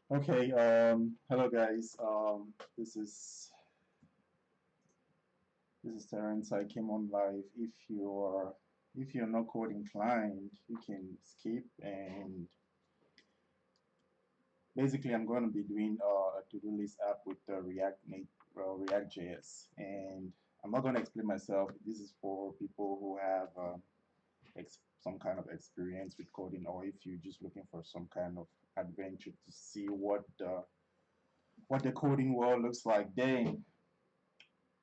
Okay, hello guys. This is Terrence. I came on live. If you're not code inclined, you can skip. And basically, I'm going to be doing a to-do list app with the React.js, and I'm not going to explain myself. This is for people who have some kind of experience with coding, or if you're just looking for some kind of adventure to see what the coding world looks like. Then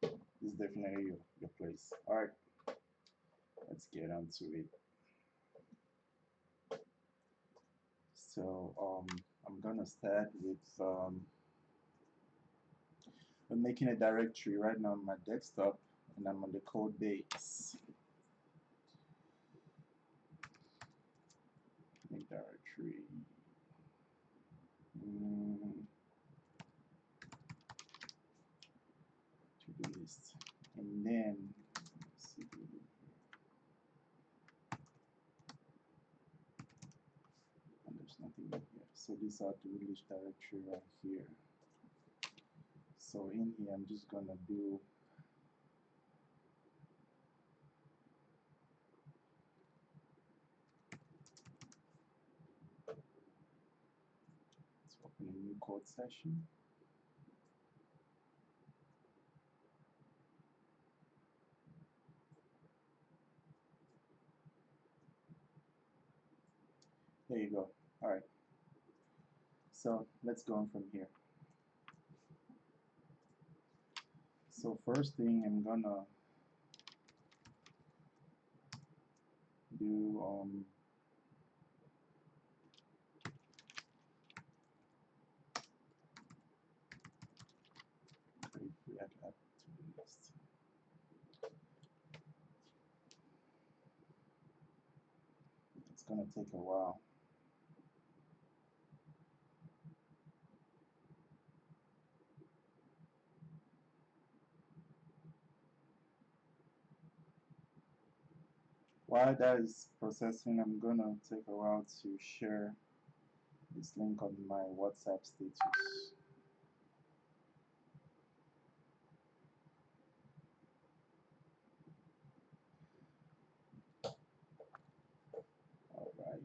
this is definitely your place. All right, let's get on to it. So I'm gonna start with making a directory right now on my desktop, and I'm on the code base. Make directory. Mm, to-do list, and then let's see. And there's nothing in here. So these are to-do list directory right here. So in here, I'm just gonna do. Let's open a new code session. There you go. All right. So let's go on from here. So first thing I'm gonna do create React app to the list. It's gonna take a while. While that is processing, I'm gonna take a while to share this link on my WhatsApp status. All right.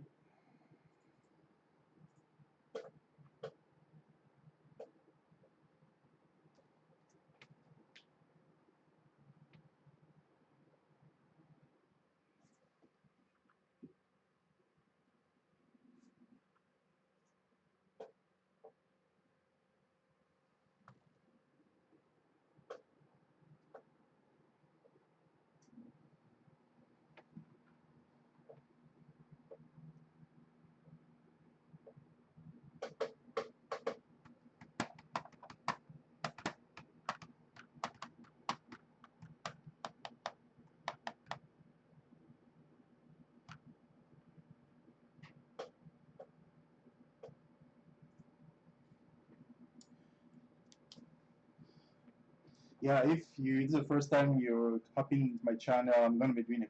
Yeah, if you it's the first time you're hopping my channel, I'm gonna be doing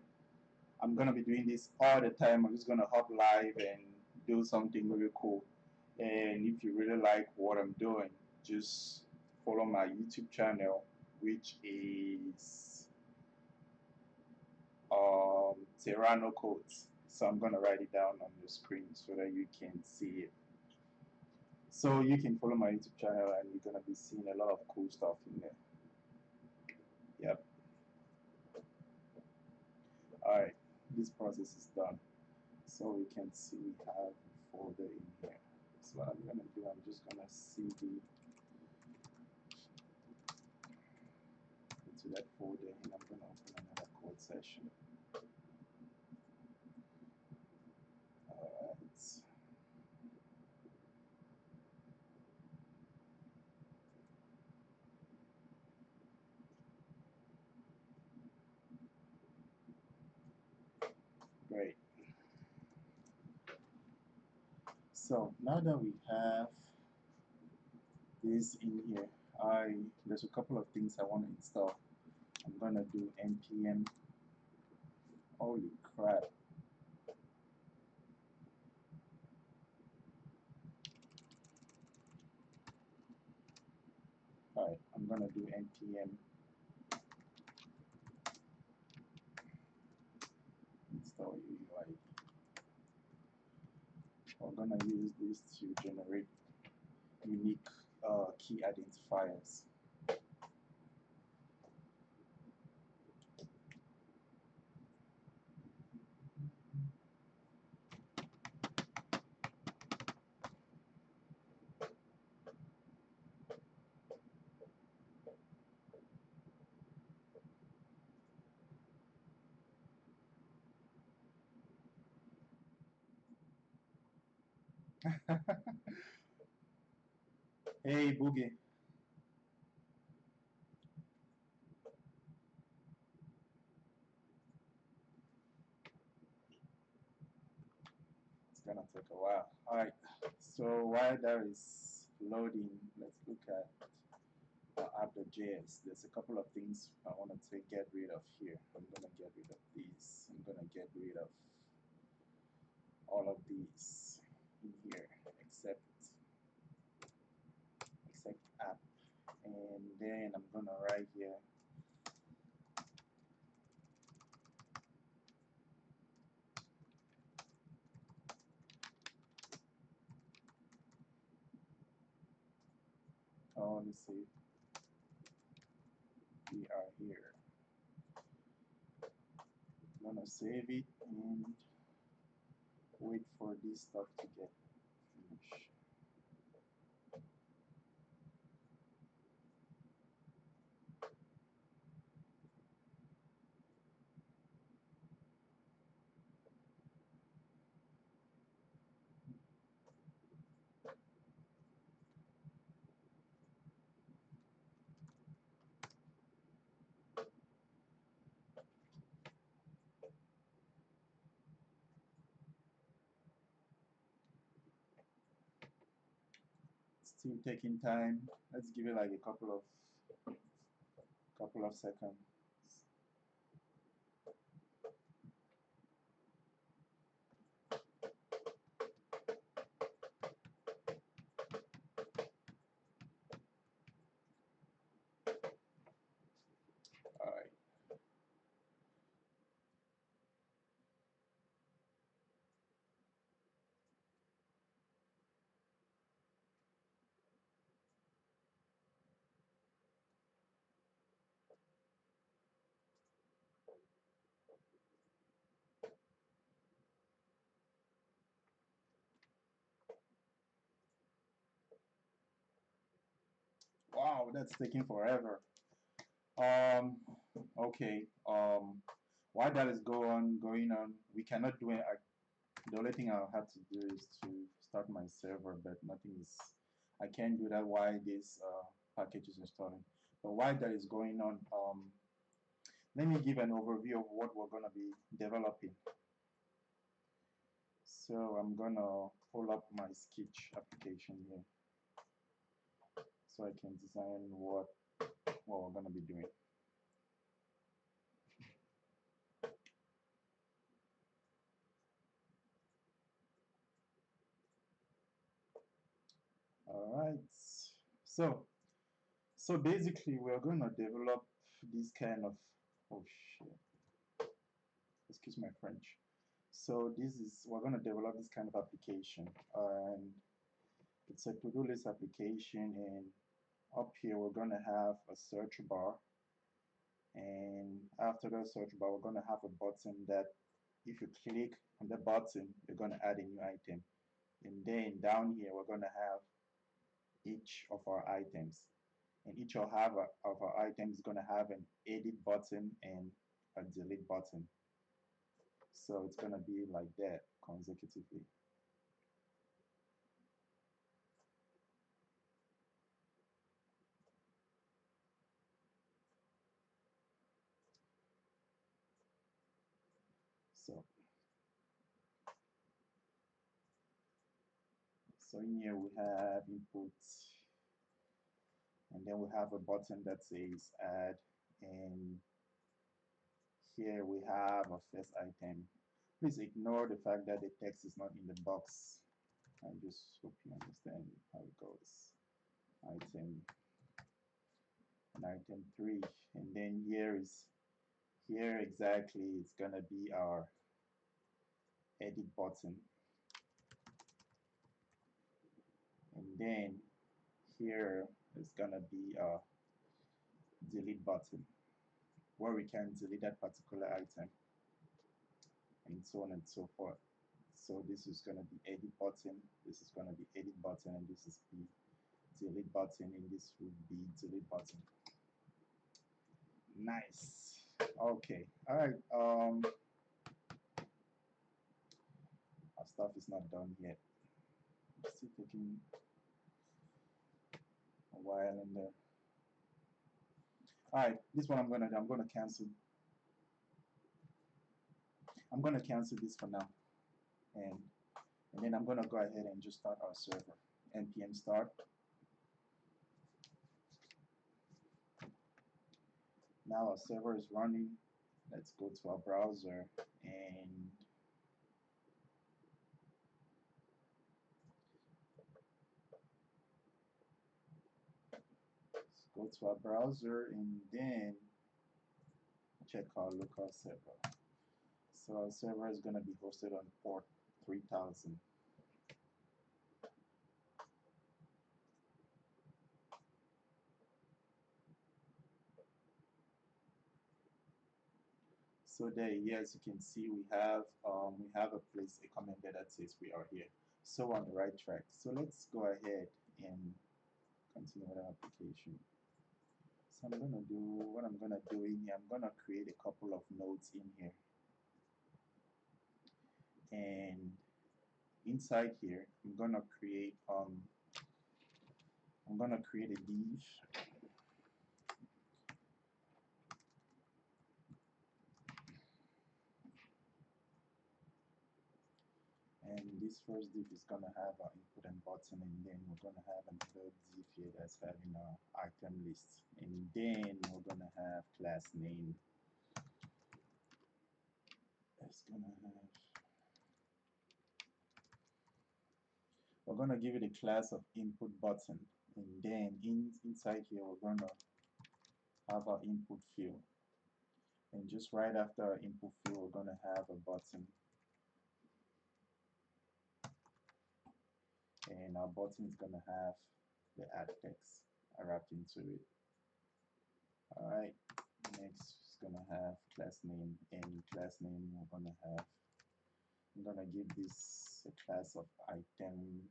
this all the time. I'm just gonna hop live and do something really cool. And if you really like what I'm doing, just follow my YouTube channel, which is Serrano Codes. So I'm gonna write it down on your screen so that you can see it. So you can follow my YouTube channel, and you're gonna be seeing a lot of cool stuff in there. Yep. All right. This process is done. So we can see we have a folder in here. So what I'm gonna do, I'm just gonna cd into that folder, and I'm gonna open another code session. All right. Great. So now that we have this in here, there's a couple of things I want to install. I'm gonna do npm. Holy crap! Alright, I'm gonna do npm install UUID. We're gonna use this to generate unique key identifiers. Hey, Boogie. It's gonna take a while. Alright, so while that is loading, let's look at app.js. There's a couple of things I want to get rid of here. I'm gonna get rid of these. I'm gonna get rid of all of these in here, except app. And then I'm gonna write here let's see, we are here. I'm gonna save it and wait for this stuff to get finished. Still taking time. Let's give it like a couple of seconds. All right. Wow, that's taking forever. Um, okay. While that is going on, we cannot do it. The only thing I'll have to do is to start my server, but nothing is. I can't do that while this package is installing. But while that is going on, let me give an overview of what we're gonna be developing. So I'm gonna pull up my Sketch application here, so I can design what we're gonna be doing. All right. So so basically, we're gonna develop this kind of, oh shit, excuse my French. So this is, we're gonna develop this kind of application, and it's a to-do list application. And up here, we're gonna have a search bar, and after the search bar, we're gonna have a button that if you click on the button, you're gonna add a new item. And then down here, we're gonna have each of our items. And each of our items is gonna have an edit button and a delete button. So it's gonna be like that consecutively. So so in here we have inputs, and then we have a button that says add, and here we have a first item. Please ignore the fact that the text is not in the box. I just hope you understand how it goes. Item and item 3. And then here exactly it's gonna be our edit button. And then here is gonna be a delete button where we can delete that particular item, and so on and so forth. So this is going to be edit button, this is going to be edit button, and this is the delete button, and this would be delete button. Nice. Okay. All right. Our stuff is not done yet. It's still taking a while in there. All right. This one I'm gonna do. I'm gonna cancel. I'm gonna cancel this for now, and then I'm gonna go ahead and just start our server. npm start. Now our server is running. Let's go to our browser and go to our browser and then check our local server. So our server is going to be hosted on port 3000. So there, here, as you can see, we have a place, a comment there that says we are here. So on the right track. So let's go ahead and continue with our application. So I'm gonna do what I'm gonna do in here. I'm gonna create a couple of nodes in here, and inside here, I'm gonna create a div. And this first div is gonna have our input and button, and then we're gonna have another div here that's having our item list, and then we're gonna have class name. It's gonna have, we're gonna give it a class of input button, and then inside here we're gonna have our input field, and just right after our input field we're gonna have a button, and our button is gonna have the add text wrapped into it. All right. Next is gonna have class name, and class name we're gonna have, I'm gonna give this a class of item.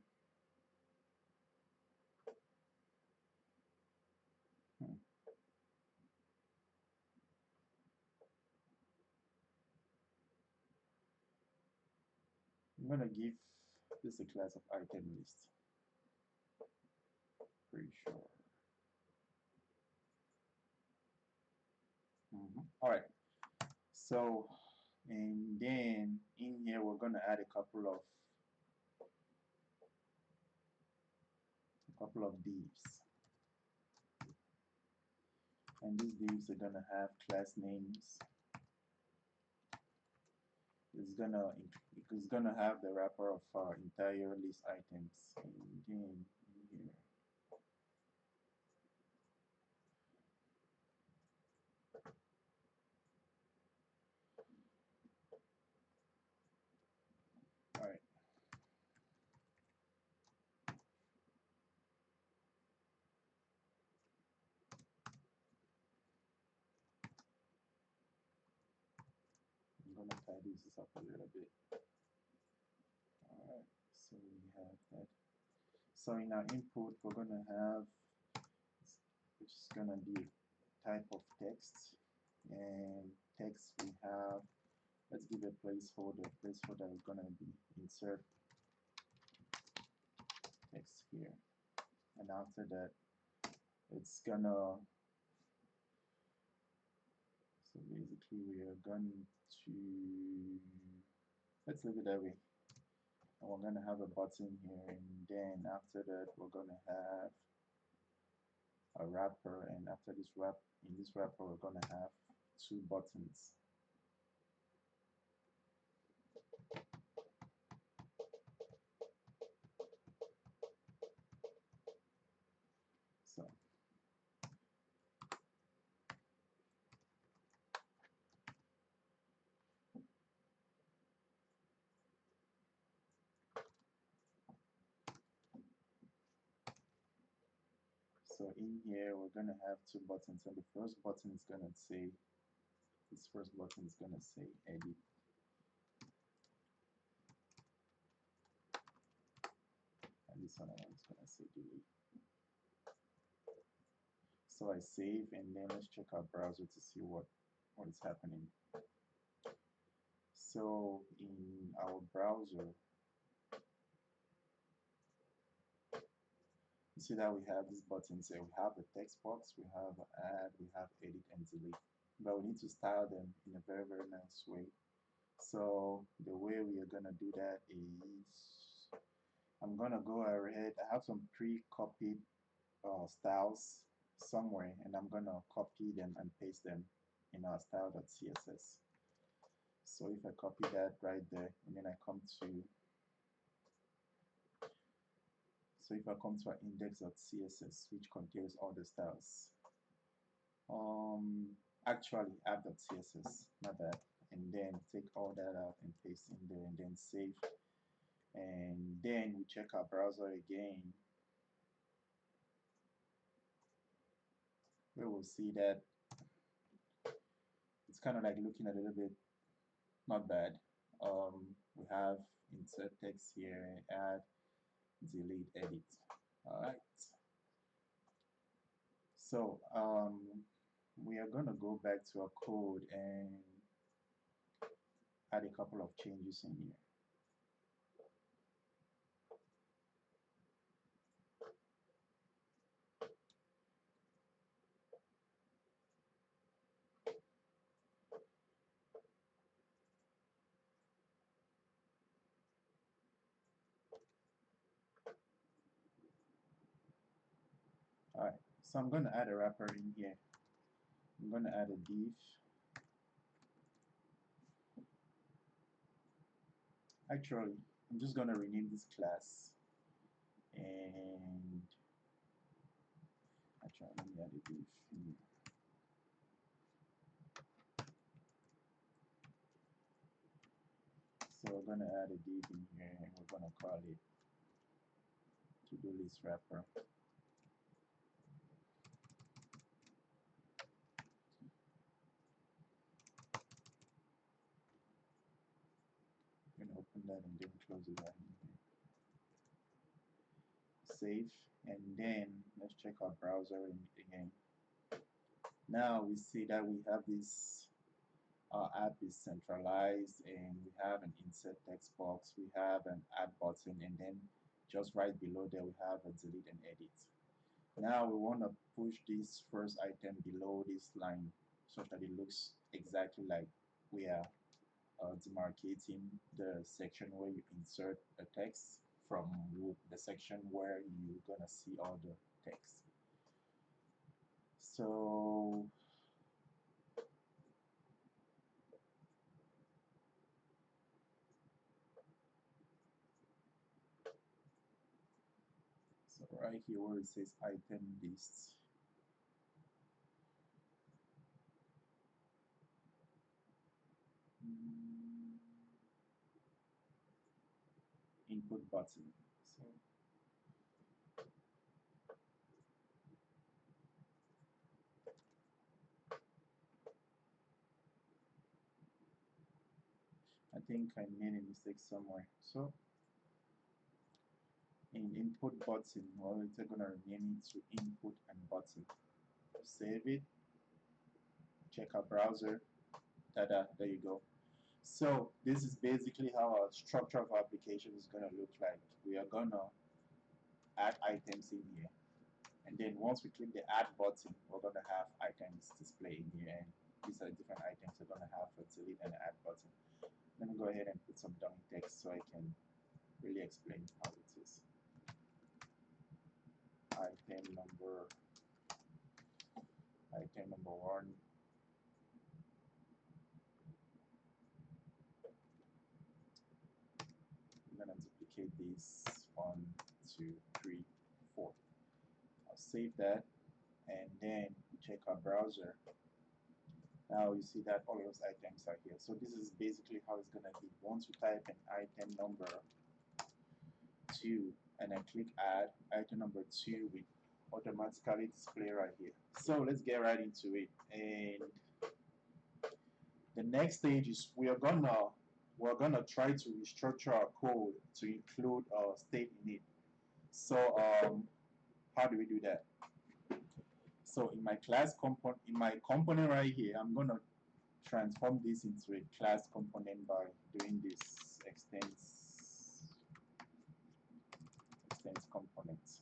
I'm gonna give this a class of item list. Pretty sure. All right. So, and then in here we're gonna add a couple of divs, and these divs are gonna have class names. It's gonna have the wrapper of our entire list items, and then in here. All right. I'm gonna tidy this up a little bit. Alright, so we have that. So in our input we're gonna have, which is gonna be type of text, and text we have, let's give a placeholder. Placeholder is gonna be insert text here, and after that it's gonna, so basically we are going to, let's leave it that way. And we're gonna have a button here, and then after that we're gonna have a wrapper, and after this in this wrapper we're gonna have two buttons. So So in here, we're gonna have two buttons, and the first button is gonna say, this first button is gonna say edit, and this other one is gonna say delete. So I save, and then let's check our browser to see what is happening. So in our browser, you see that we have these buttons here. We have the text box, we have add, we have edit and delete. But we need to style them in a very, very nice way. So the way we are gonna do that is, I'm gonna go ahead. I have some pre-copied styles somewhere, and I'm gonna copy them and paste them in our style.css. So if I copy that right there, and then I come to, so if I come to our index.css, which contains all the styles, actually app.css, not that, and then take all that out and paste in there, and then save, and then we check our browser again, we will see that it's kind of like looking a little bit not bad. We have insert text here, add, delete, edit. All right. So we are going to go back to our code and add a couple of changes in here. All right. So I'm going to add a wrapper in here. I'm going to add a div. Actually, I'm just going to rename this class, and actually let me add a div in here. So we're going to add a div in here, and we're going to call it to-do list wrapper. I'm going to open that and then close it right in here. Save, and then let's check our browser again. Now we see that we have this, our app is centralized, and we have an insert text box, we have an add button, and then just right below there we have a delete and edit. Now we want to push this first item below this line so that it looks exactly like we are demarcating the section where you insert the text from the section where you're gonna see all the text. So right here where it says item lists, input button. So I think I made a mistake somewhere. So in input button, well, it's gonna rename it to input and button. Save it, check our browser, tada, there you go. So this is basically how our structure of our application is gonna look like. We are gonna add items in here, and then once we click the add button, we're gonna have items display in here, and these are different items we're gonna have for delete and add button. Let me go ahead and put some dummy text so I can really explain how it is. Item number 1. I'm gonna duplicate these 1, 2, 3, 4. I'll save that, and then check our browser. Now you see that all those items are here. So this is basically how it's gonna be. Once you type in item number 2 and I click add, item number 2 with automatically display right here. So let's get right into it. And the next stage is we're gonna try to restructure our code to include a state in it. So how do we do that? So in my component right here, I'm gonna transform this into a class component by doing this extends components.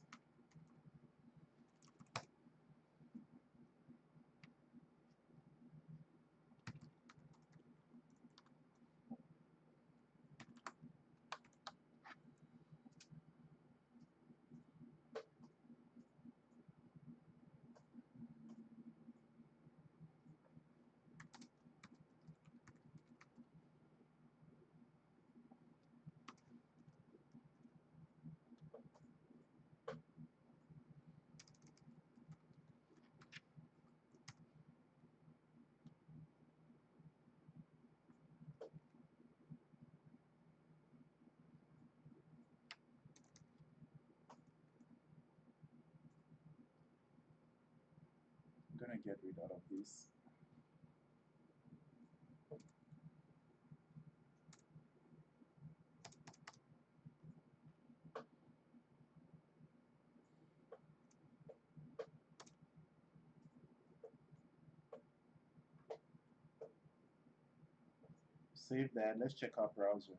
I'm gonna get rid of this. Save that. Let's check our browser.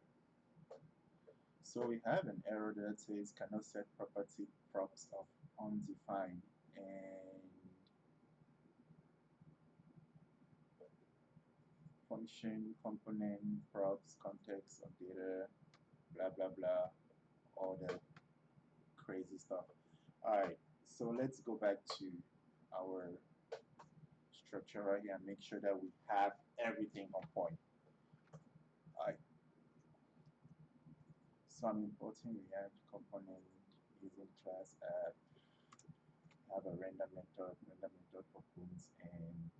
So we have an error that says cannot set property props of undefined, and function component props context of data blah blah blah, all that crazy stuff. Alright, so let's go back to our structure right here and make sure that we have everything on point. Alright, so I'm importing React component using class add, have a render method opens and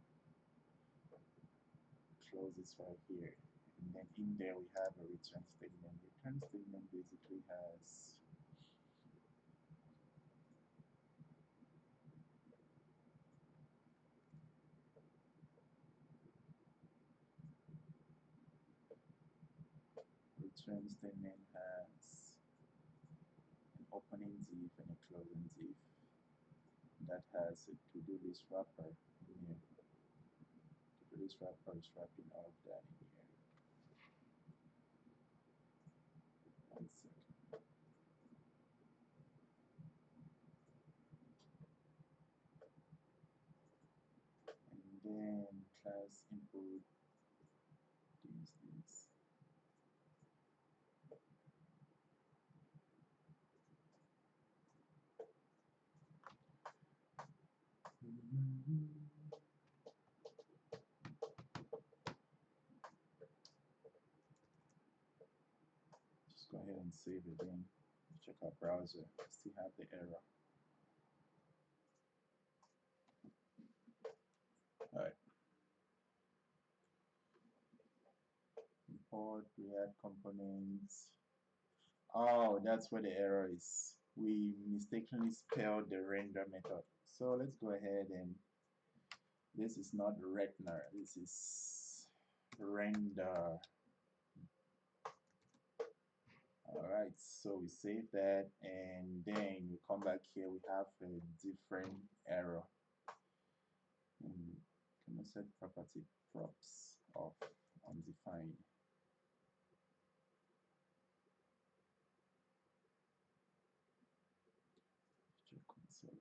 close this right here. And then in there we have a return statement. Return statement basically has an opening div and a closing div that has a to-do list wrapper in here. To-do list wrapper is wrapping all of that in here. One second. And then class input these. Just go ahead and save it in. Check our browser. Still have the error. Alright. Import React components. Oh, that's where the error is. We mistakenly spelled the render method. So let's go ahead and this is not render. This is render. Alright, so we save that and then we come back here. We have a different error. Can I set property props of undefined? Console.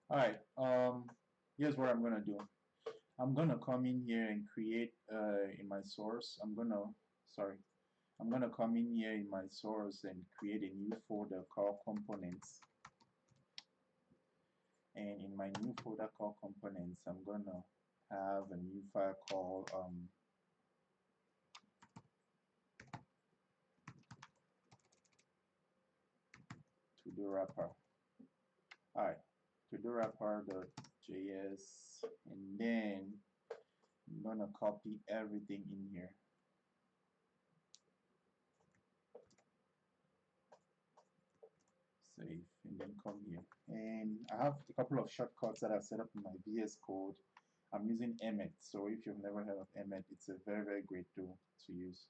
Alright, here's what I'm gonna do. I'm gonna come in here and create in my source. I'm gonna come in here in my source and create a new folder called components. And in my new folder called components, I'm gonna have a new file called to-do wrapper. Alright, to-do wrapper.js, and then I'm gonna copy everything in here. save, and then come here. And I have a couple of shortcuts that I've set up in my VS Code. I'm using Emmet, so if you've never heard of Emmet, it's a very, very great tool to use.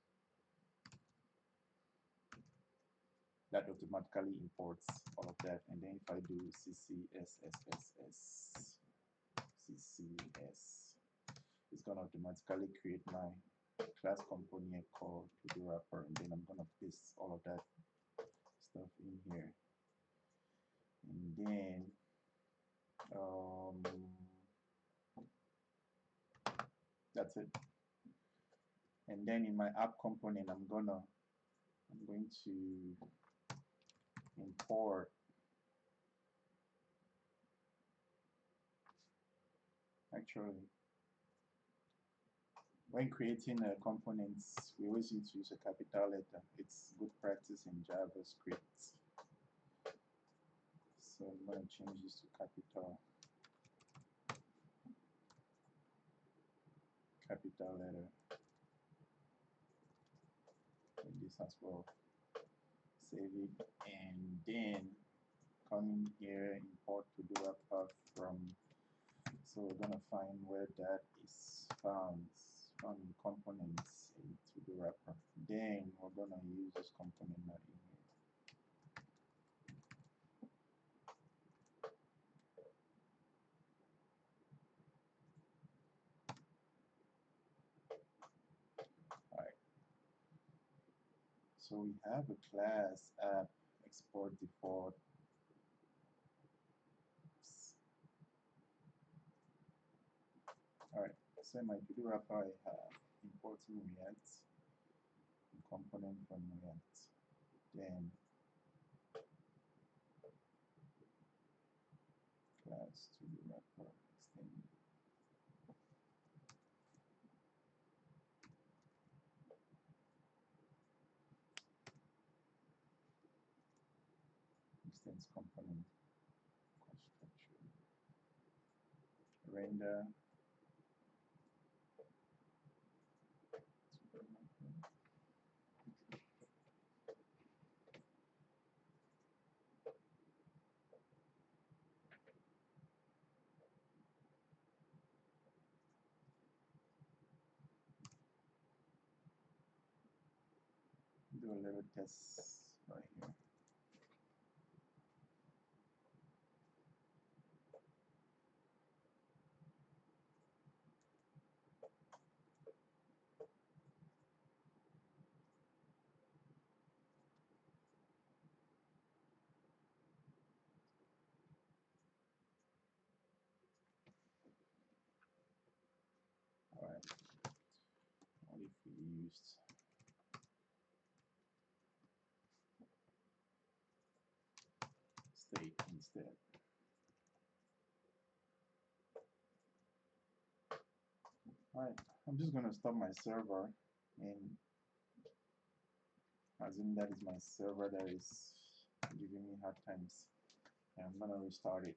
That automatically imports all of that, and then if I do CCSSSS, CCS, it's gonna automatically create my class component called Todo wrapper, and then I'm gonna paste all of that stuff in here, and then that's it. And then in my app component, I'm going to import actually when creating components, we always need to use a capital letter. It's good practice in JavaScript. So I'm going to change this to capital letter, and this as well. Save it, and then come in here, import Todo wrapper from. So we're gonna find where that is found. It's found in components into the wrapper. Then we're gonna use this component not in here. Alright. So we have a class app export default. Alright, so in my Todo wrapper I have importing React, component from React. Then class Todo wrapper extend. Extends component construction. Render. Do a little test right here. Alright, what if we used state instead? Alright, I'm just gonna stop my server and assume that is my server that is giving me hard times. And I'm gonna restart it.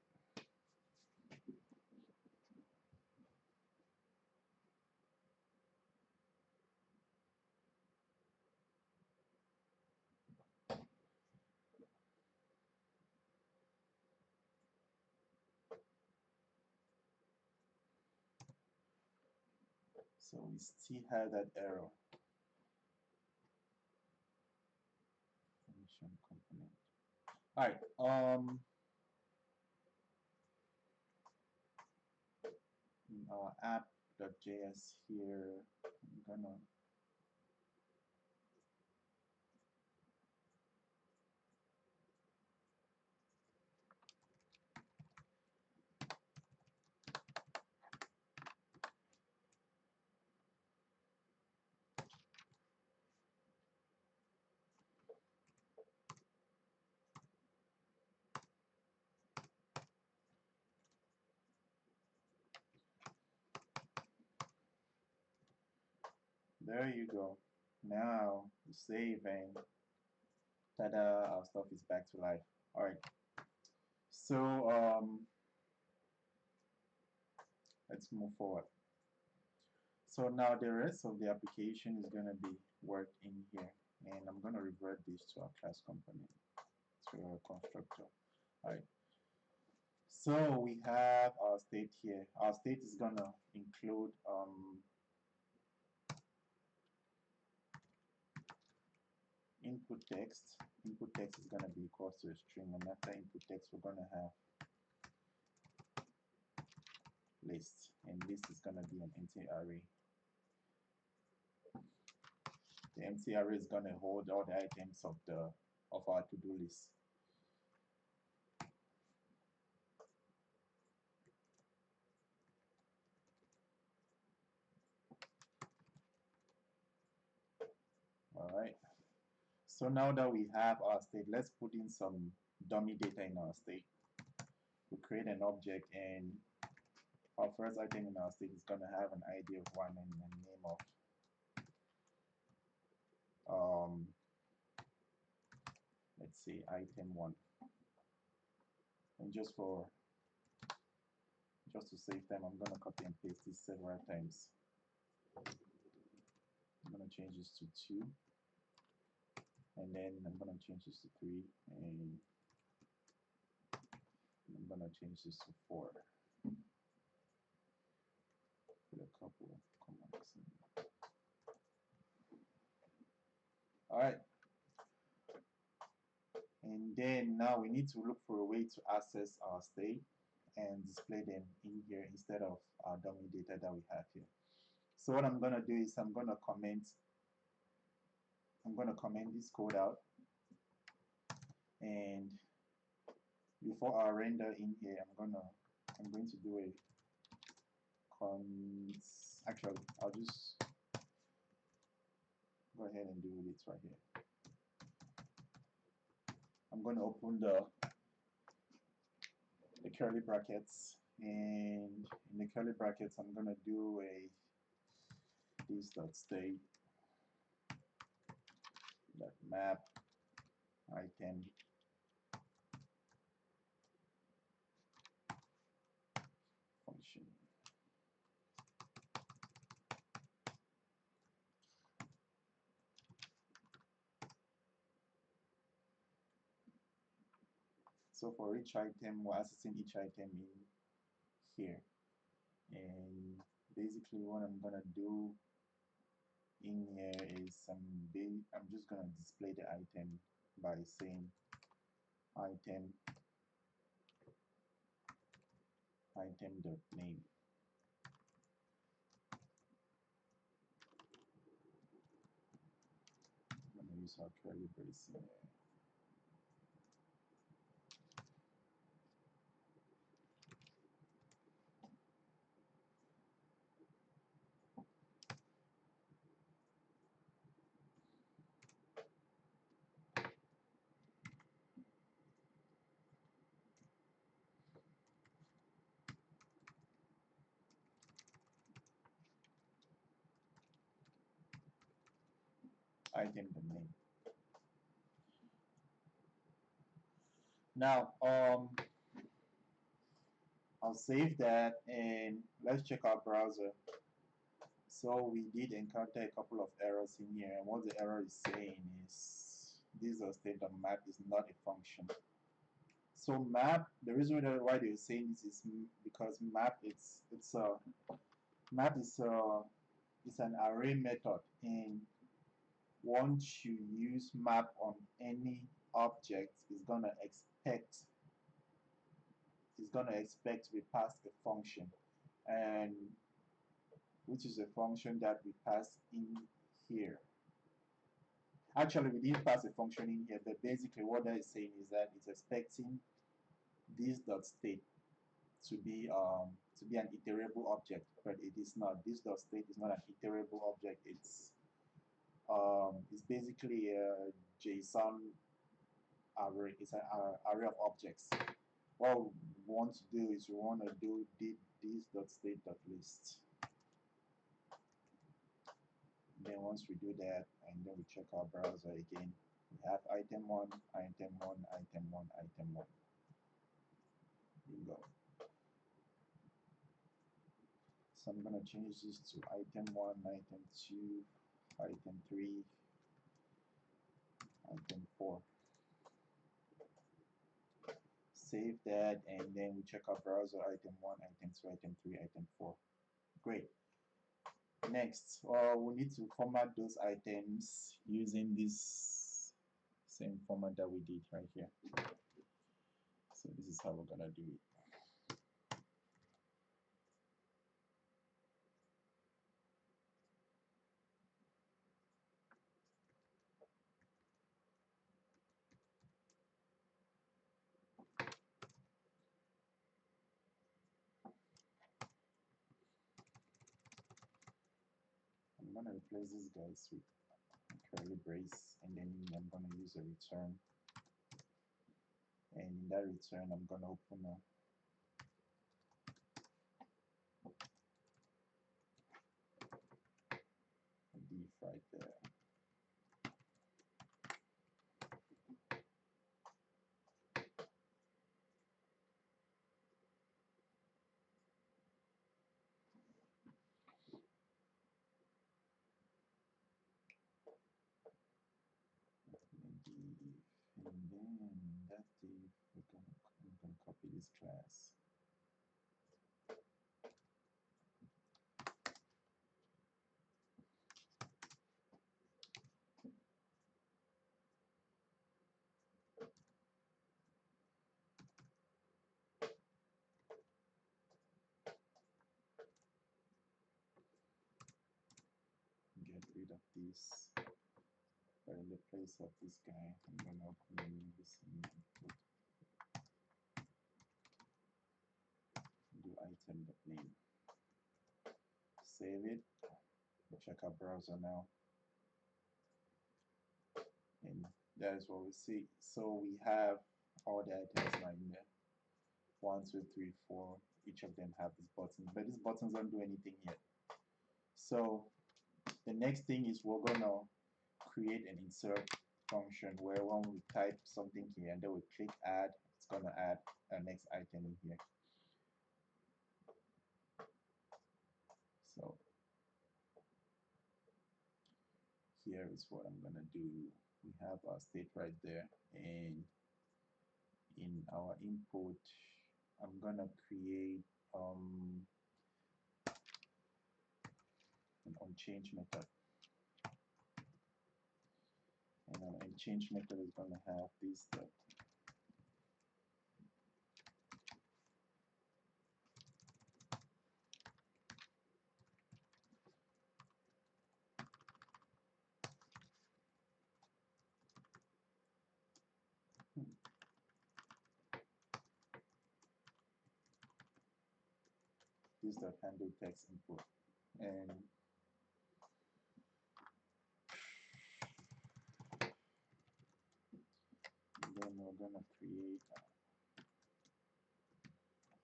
So we still have that error. Function component. Alright, in our app.js here, I'm gonna there you go. Now you save and tada, our stuff is back to life. Alright. So let's move forward. So now the rest of the application is going to be worked in here, and I'm going to revert this to our class component. to a constructor. All right. So we have our state here. Our state is gonna include input text. Input text is gonna be equal to a string, and after input text, we're gonna have list, and list is gonna be an empty array. The empty array is gonna hold all the items of our to-do list. All right. So now that we have our state, let's put in some dummy data in our state. We create an object, and our first item in our state is going to have an ID of 1 and a name of, let's say, item 1. And just to save time, I'm going to copy and paste this several times. I'm going to change this to 2. And then I'm going to change this to 3. And I'm going to change this to 4. Put a couple of commands in. All right. And then now we need to look for a way to access our state and display them in here instead of our dummy data that we have here. So what I'm going to do is I'm going to comment this code out, and before I render in here, I'm going to do a actually I'll just go ahead and do it right here. I'm going to open the curly brackets, and in the curly brackets I'm going to do a this.state map item function. So for each item, we're accessing each item in here, and basically what I'm gonna do in here is I'm just gonna display the item by saying item dot name. I'm gonna use our curly brace in there. Item dot name. Now I'll save that, and let's check our browser. So we did encounter a couple of errors in here, and what the error is saying is this state that map is not a function. So map, the reason why they're saying this is because map it's an array method, and once you use map on any object, it's gonna expect to be passed a function, and which is a function that we pass in here. Actually, we didn't pass a function in here, but basically what that is saying is that it's expecting this dot state to be an iterable object, but it is not. This dot state is not an iterable object. It's basically a JSON array. It's an array of objects. What we want to do is we want to do this dot state dot list. Then once we do that, and then we check our browser again, we have item 1, item 1, item 1, item 1. Bingo. So I'm going to change this to item 1, item 2, item 3, item 4. Save that, and then we check our browser: item 1, item 2, item 3, item 4. Great. Next, we need to format those items using this same format that we did right here. So this is how we're gonna do it. I'm gonna replace these guys with curly brace, and then I'm gonna use a return. And in that return, I'm gonna open a div right there. And then that div, I'm gonna copy this class. Get rid of this. But in the place of this guy, I'm gonna open this input. Do item name. Save it. Check our browser now. And that is what we see. So we have all the items right in there. 1, 2, 3, 4. Each of them have these buttons, but these buttons don't do anything yet. So the next thing is we're gonna create an insert function where when we type something here and then we click add, it's gonna add our next item in here. So here is what I'm gonna do. We have our state right there, and in our input, I'm gonna create an onChange method. And our onChange method is gonna have this step. This dot handle text input, and then we're gonna create a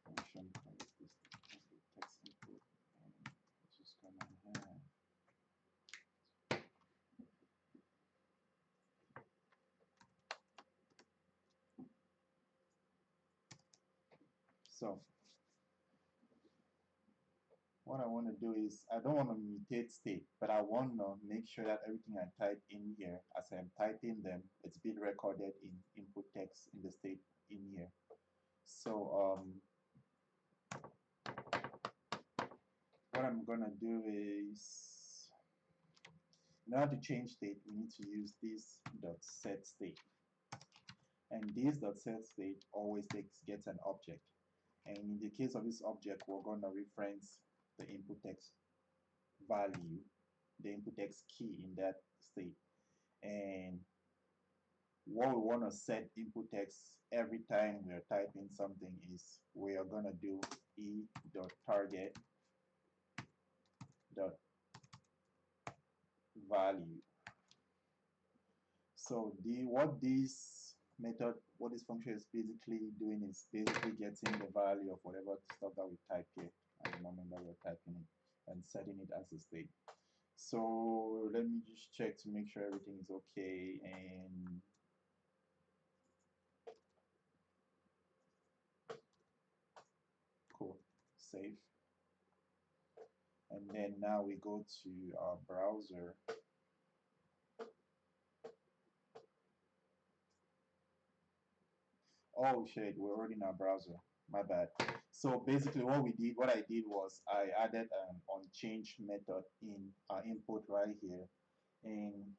function called this handle text input, and it's just gonna have so. What I want to do is I don't want to mutate state, but I want to make sure that everything I type in here, as I'm typing them, it's being recorded in input text in the state in here. So what I'm gonna do is, in order to change state, we need to use this dot set state, and this dot set state always gets an object, and in the case of this object, we're gonna reference the input text value, the input text key in that state. And what we want to set input text every time we are typing something is we are going to do e.target dot value. So what this function is basically doing is basically getting the value of whatever stuff that we type here at the moment that we're typing it and setting it as a state. So let me just check to make sure everything is okay, and cool, save. And then now we go to our browser, Oh shit, we're already in our browser. My bad. So basically, what I did was I added an unchanged method in our input right here, and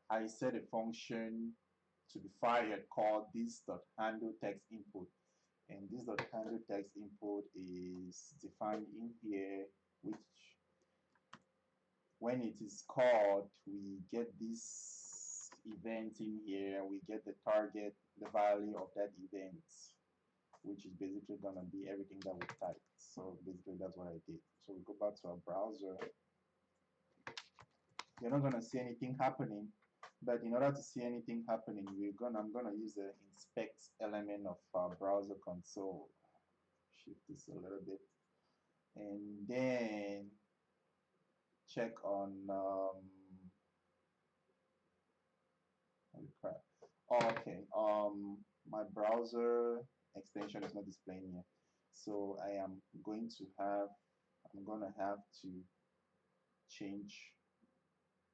I set a function to be fired called this.handle text input, and this.handle text input is defined in here, which when it is called, we get this event in here, we get the target, the value of that event, which is basically gonna be everything that we typed. So basically that's what I did. So we go back to our browser. You're not gonna see anything happening, but in order to see anything happening, I'm gonna use the inspect element of our browser console. Shift this a little bit, and then check on holy crap. Oh, okay. My browser extension is not displaying here, so I'm gonna have to change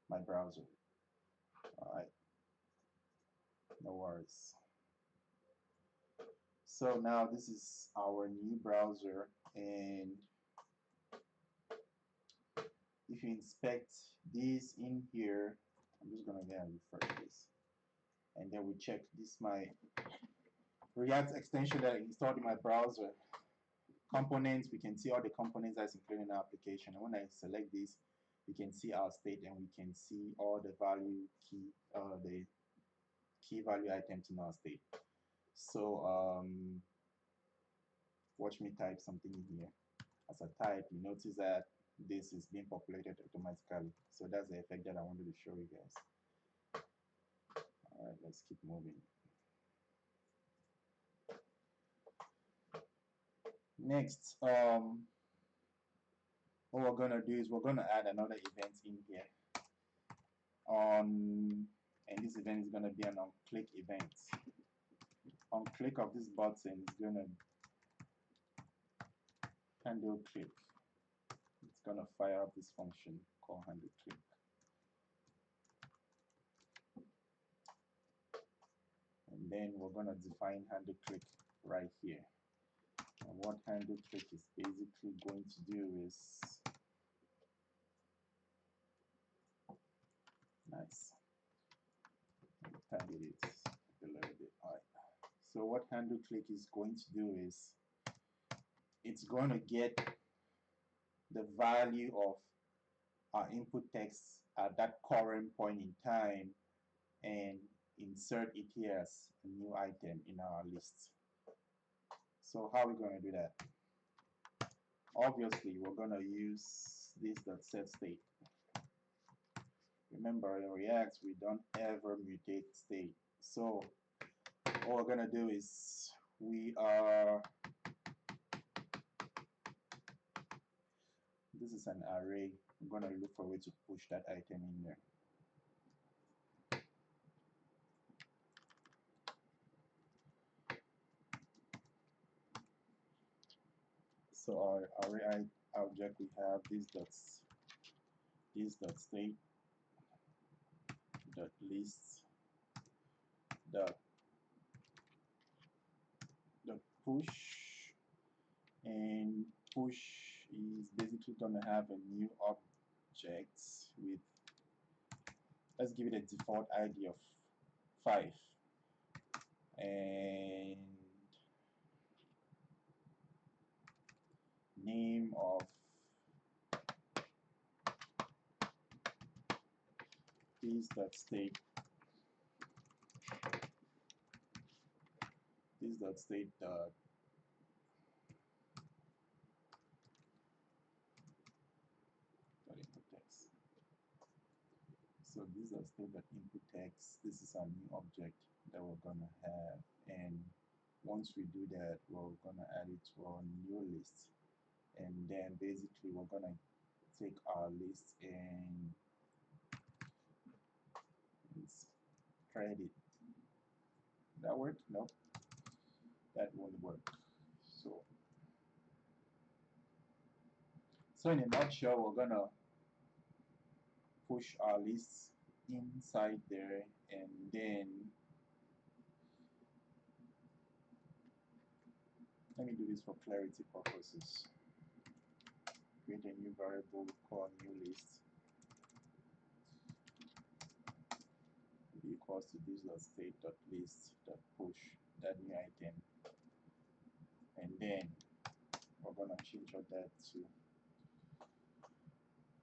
my browser. All right, no worries. So now this is our new browser, and if you inspect this in here, I'm just gonna go and refresh this, and then we check this my React extension that I installed in my browser. Components, we can see all the components that's included in our application. And when I select this, we can see our state and we can see all the the key value items in our state. So watch me type something in here. As I type, you notice that this is being populated automatically. So that's the effect that I wanted to show you guys. All right, let's keep moving. Next, what we're gonna do is we're gonna add another event in here. And this event is gonna be an on-click event. On click of this button, it's gonna handle click. It's gonna fire up this function called handle click. And then we're gonna define handle click right here. And what handle click is basically going to do is nice. Tidy it a little bit. All right. So what handle click is going to do is it's going to get the value of our input text at that current point in time and insert it here as a new item in our list. So how are we going to do that? Obviously, we're going to use this.setState. Remember, in React, we don't ever mutate state. So what we're going to do is this is an array. I'm going to look for a way to push that item in there. So our array object, we have this.state dot list dot push, and push is basically going to have a new object with, let's give it a default ID of 5, and name of this.state dot input text. So this.state dot input text, this is our new object that we're gonna have, and once we do that, we're gonna add it to our new list, and then basically we're gonna take our list and spread it. That work? Nope, that won't work. So in a nutshell, we're gonna push our lists inside there, and then Let me do this for clarity purposes. Create a new variable called new list equals to this dot state dot list dot push that new item, and then we're gonna change all that to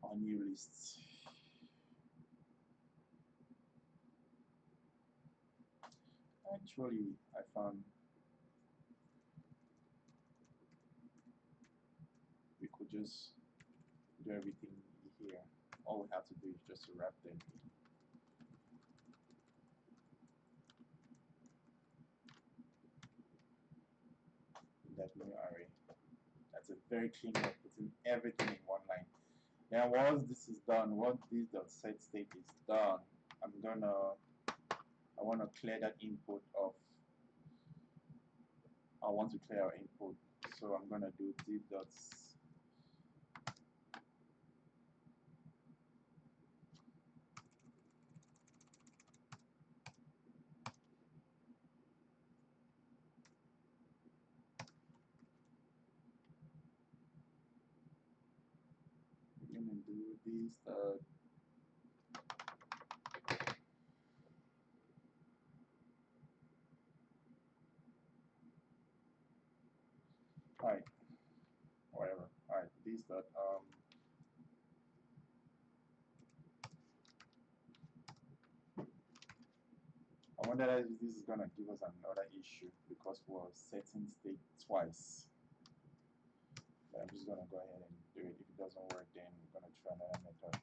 our new lists. Actually, I found we could just do everything here. All we have to do is just to wrap them in that new array. That's a very clean way of putting everything in one line. Now once this is done, once this dot set state is done, I want to clear that input of, I want to clear our input, so I'm gonna do div dots we're gonna do this alright, whatever. Alright, this dot I wonder if this is gonna give us another issue because we're setting state twice. But I'm just gonna go ahead and do it. If it doesn't work, then we're gonna try another method.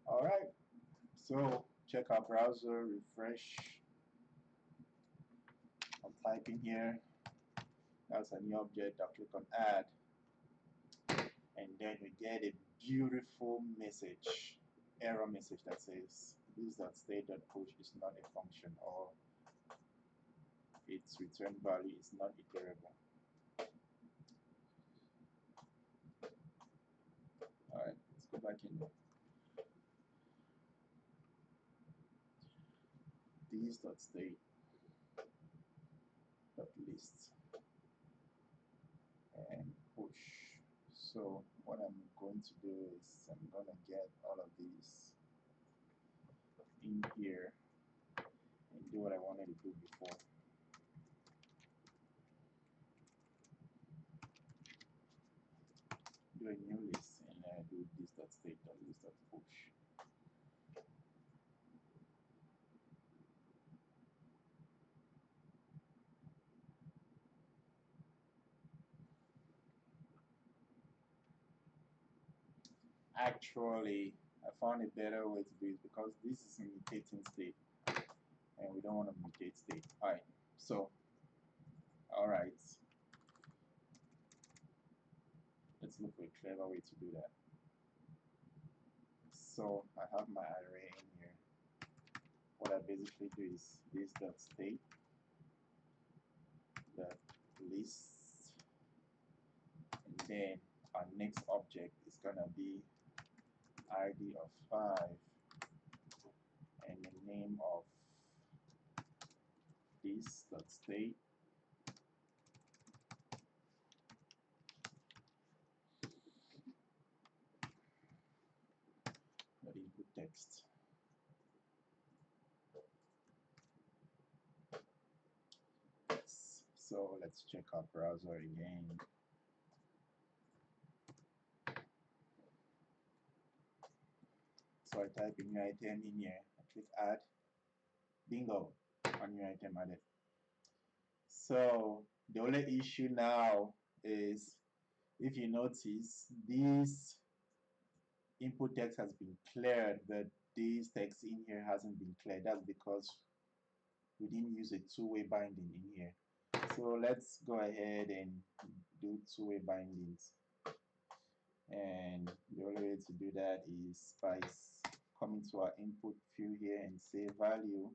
Alright, so check our browser, refresh. I'm typing here. That's a new object. I'll click on add, and then we get a beautiful message, error message that says this.state.push is not a function, or its return value is not iterable. Alright, let's go back in. This.state.list and push. So what I'm going to do is I'm going to get all of these in here and do what I wanted to do before. Do a new list and do this.state.list.push. Actually, I found a better way to do it because this is a mutating state and we don't want to mutate state. Alright, so alright, let's look for a clever way to do that. So I have my array in here. What I basically do is this.state dot list, and then our next object is gonna be ID of 5 and the name of this.state dot input text. So let's check our browser again. So I type a new item in here, I click add, bingo, a new item added. So the only issue now is, if you notice, this input text has been cleared, but this text in here hasn't been cleared. That's because we didn't use a two-way binding in here. So let's go ahead and do two-way bindings. And the only way to do that is by coming to our input field here and say value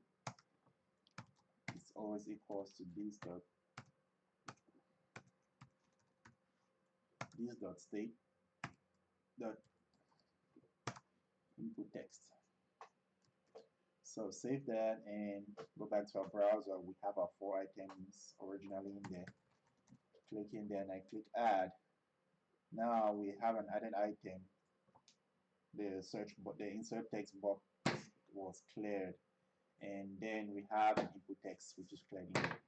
is always equals to this.state dot input text. So save that and go back to our browser. We have our 4 items originally in there. Click in there and I click add. Now we have an added item. The search, but the insert text box was cleared, and then we have an input text which is cleared in here.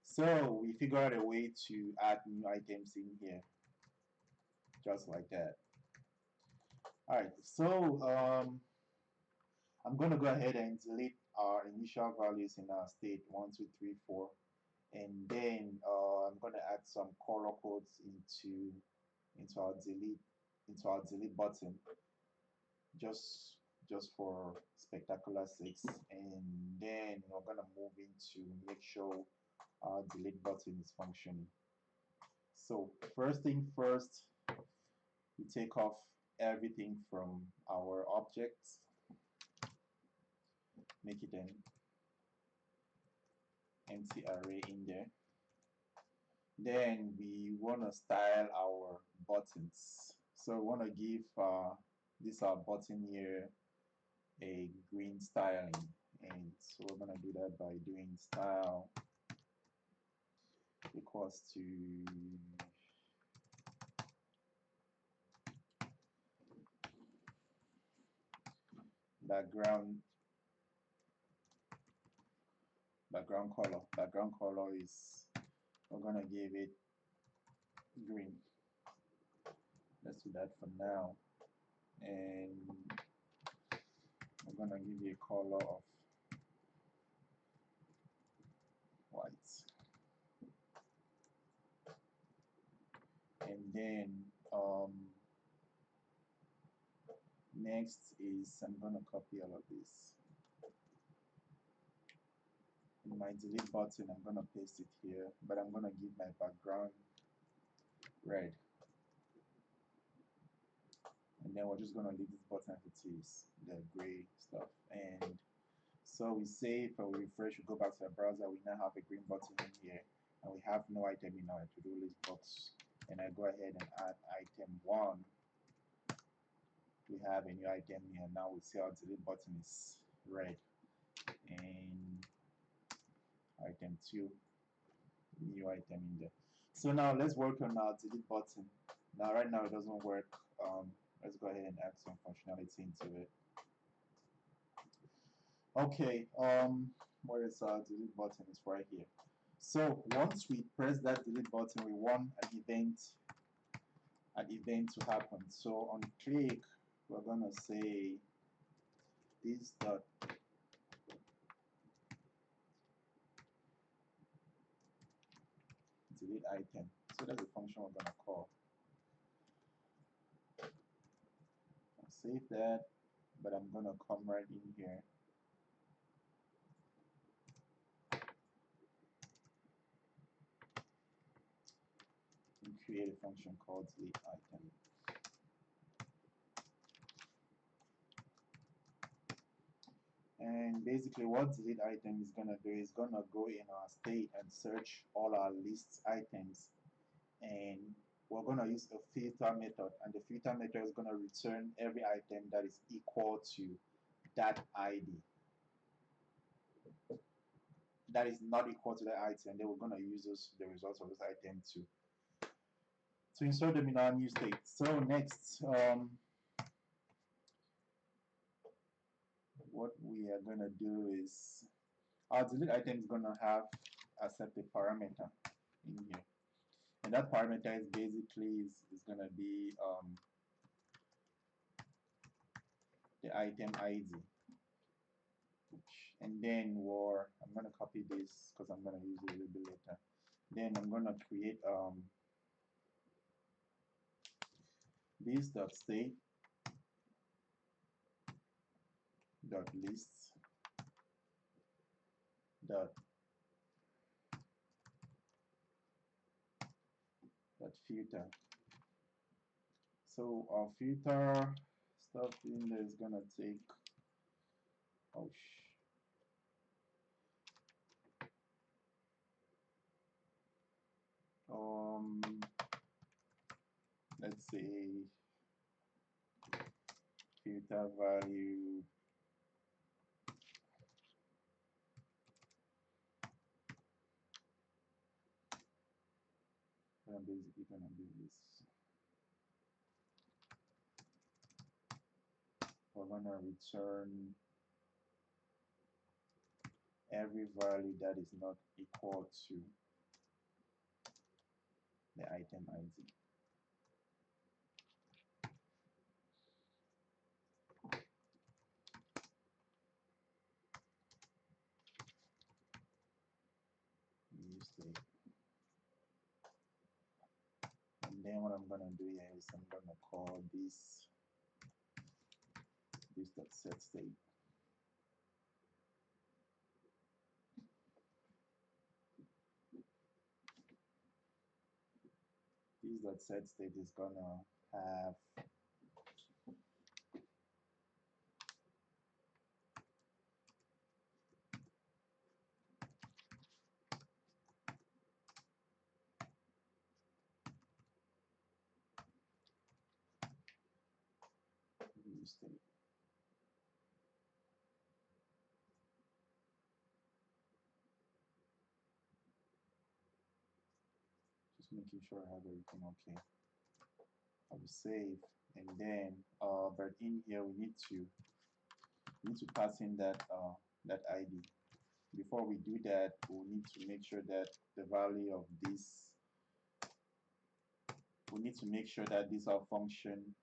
So we figure out a way to add new items in here, just like that. All right, so I'm going to go ahead and delete our initial values in our state 1, 2, 3, 4, and then I'm going to add some color codes into our delete button, just for spectacular sakes, and then we're going to move into make sure our delete button is functioning. So first thing first, we take off everything from our objects, make it an empty array in there. Then we want to style our buttons. So we want to give this our button here a green styling, and so we're going to do that by doing style equals to background color. Background color is, we're going to give it green. Let's do that for now, and we're going to give it a color of white. And then next is I'm going to copy all of this. In my delete button, I'm going to paste it here, but I'm going to give my background red. And then we're just going to leave this button as it is, the gray stuff. And so we save and we refresh, we go back to the browser, we now have a green button in here, and we have no item in our to-do list box. And I go ahead and add item 1. We have a new item here. Now we see our delete button is red. And item 2, new item in there. So now let's work on our delete button. Now right now it doesn't work. Let's go ahead and add some functionality into it. Okay, where is our delete button? It's right here. So once we press that delete button, we want an event to happen. So on click, we're gonna say this dot delete item. So that's the function we're gonna call. I'll save that, but I'm gonna come right in here and create a function called delete item. And basically what delete item is gonna do is gonna go in our state and search all our list items, and we're gonna use a filter method, and the filter method is gonna return every item that is equal to that ID. That is not equal to that item, then we're gonna use the results of this item to insert them in our new state. So next, what we are gonna do is our delete item is gonna have accept a parameter in here, and that parameter is basically is gonna be the item ID. And then I'm gonna copy this because I'm gonna use it a little bit later. Then I'm gonna create this dot state dot list dot filter. So our filter stuff in there is gonna take, oh let's say filter value I'm basically gonna do is we're gonna return every value that is not equal to the item ID. New state. And then what I'm gonna do here is I'm gonna call this dot set state. This dot set state is gonna have new state. Just making sure I have everything okay. I will save, and then but in here we need to pass in that ID. Before we do that, we'll need to make sure that the value of this, we need to make sure that this our function,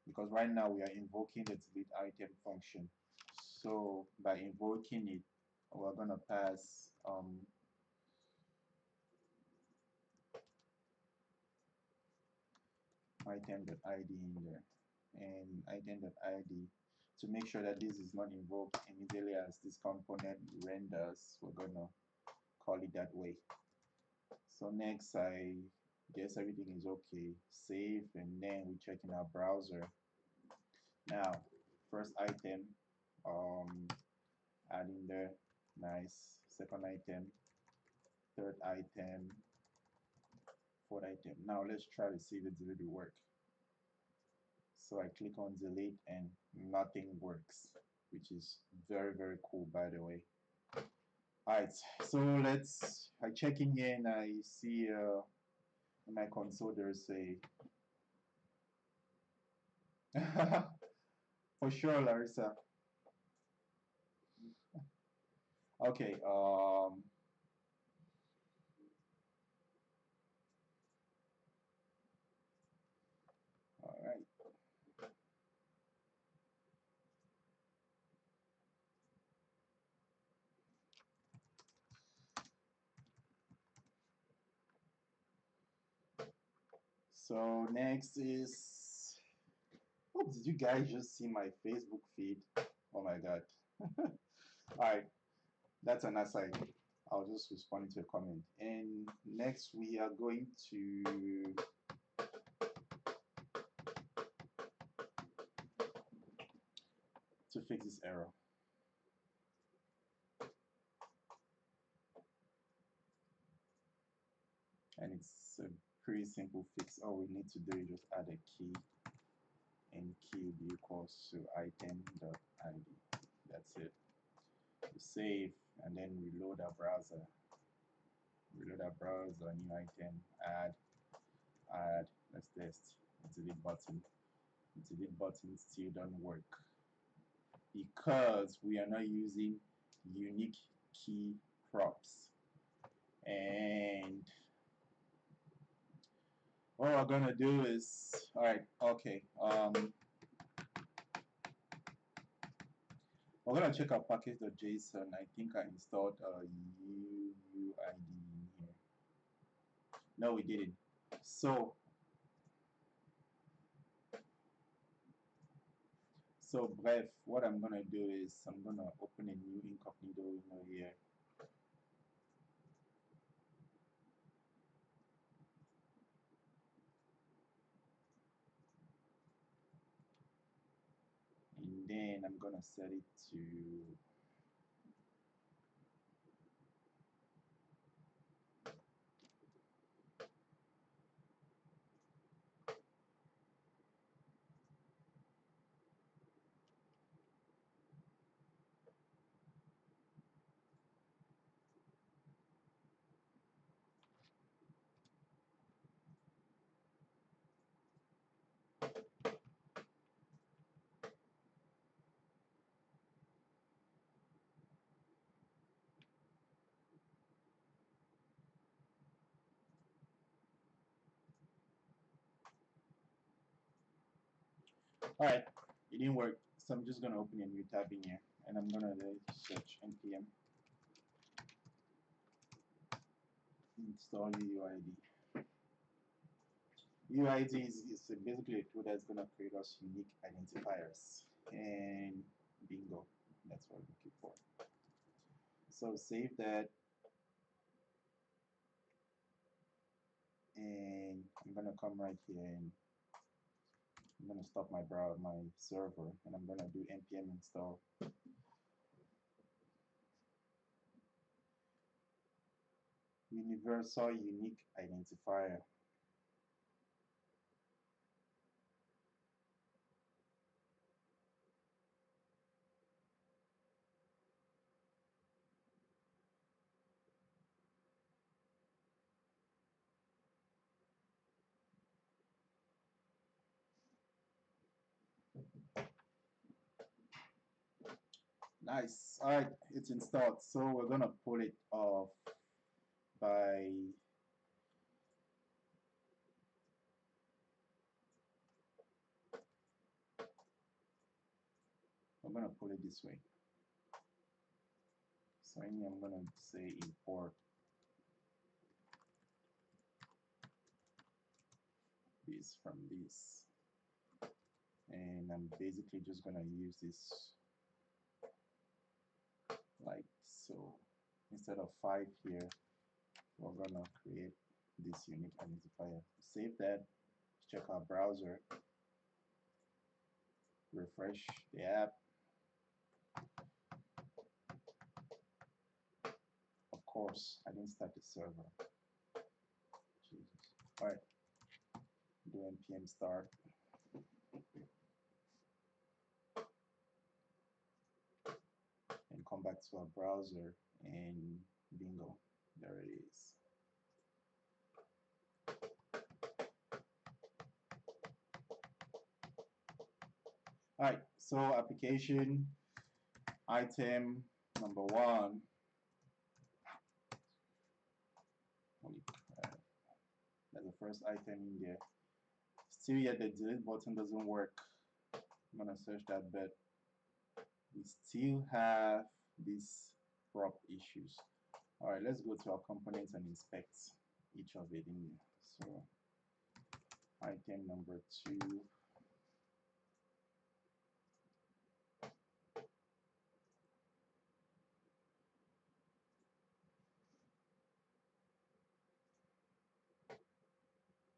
because right now we are invoking the delete item function. So by invoking it, we're gonna pass item.id in there, and item.id, to make sure that this is not invoked immediately as this component renders, we're gonna call it that way. So next, I guess everything is okay. Save, and then we check in our browser. Now, first item, add in there, nice. Second item, third item, fourth item. Now let's try to see if the delete will work. So I click on delete and nothing works, which is very, very cool, by the way. Alright, so I check in here and I see in my console there's a for sure, Larissa. Okay, all right. So next is, oh, did you guys just see my Facebook feed? Oh my God. All right, that's an aside. I'll just respond to a comment. And next we are going to fix this error. And it's a pretty simple fix. All we need to do is just add a key, and key will be equals to item.id. That's it. We save and then reload our browser. Reload our browser, new item, add, let's test. Delete button. Delete button still don't work because we are not using unique key props. And what we're gonna do is, all right, okay, we're gonna check our package.json. I think I installed a UUID in here. No, we didn't. So bref, what I'm gonna do is I'm gonna open a new incognito window here. And then I'm gonna set it to Alright, it didn't work, so I'm just gonna open a new tab in here and I'm gonna search npm install UUID. UUID is basically a tool that's gonna create us unique identifiers, and bingo, that's what I'm looking for. So save that, and I'm gonna come right here and I'm gonna stop my server, and I'm gonna do npm install universal unique identifier. Nice. All right, it's installed. So we're gonna pull it off by I'm gonna pull it this way. So in here I'm gonna say import this from this, and I'm basically just gonna use this like so. Instead of 5 here, we're gonna create this unique identifier. Save that, check our browser, refresh the app. Of course, I didn't start the server. Jesus. All right, do npm start. And come back to our browser, and bingo, there it is. All right, so application item number 1. Holy crap. That's the first item in there. Still yet the delete button doesn't work. I'm gonna search that, but we still have these prop issues. All right, let's go to our components and inspect each of it in here. So item number 2.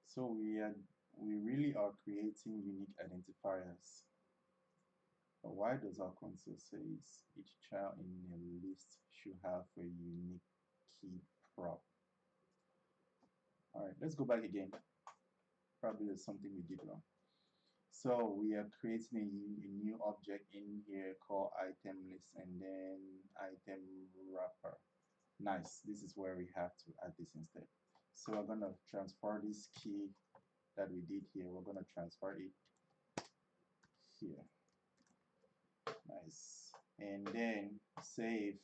So we really are creating unique identifiers. But why does our console says each child in a list should have a unique key prop? All right, let's go back again. Probably there's something we did wrong. So we are creating a new object in here called item list, and then item wrapper. Nice. This is where we have to add this instead. So we're gonna transfer this key that we did here. We're gonna transfer it here. Nice. And then save.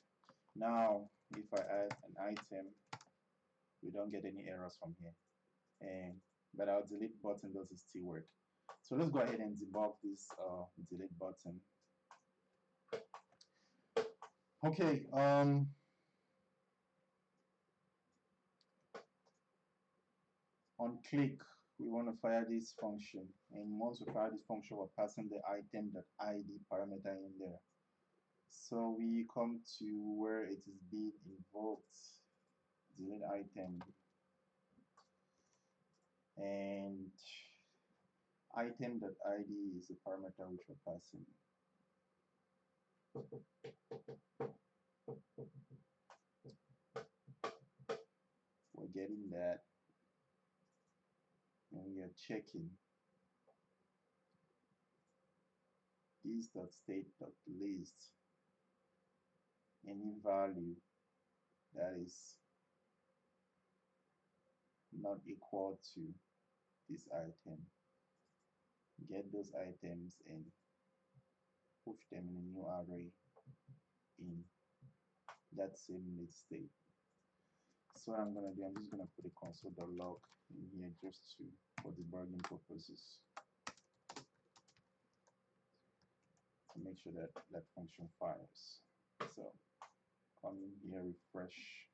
Now if I add an item, we don't get any errors from here. And but our delete button doesn't still work. So let's go ahead and debug this delete button. Okay, on click, we want to fire this function, and once we fire this function, we're passing the item.id parameter in there. So we come to where it is being invoked, delete item, and item.id is the parameter which we're passing. We're getting that, and we are checking this.state.list any value that is not equal to this item. Get those items and push them in a new array in that same list state. So what I'm gonna do, I'm just gonna put a console.log in here just for debugging purposes. to make sure that that function fires. So come in here, refresh.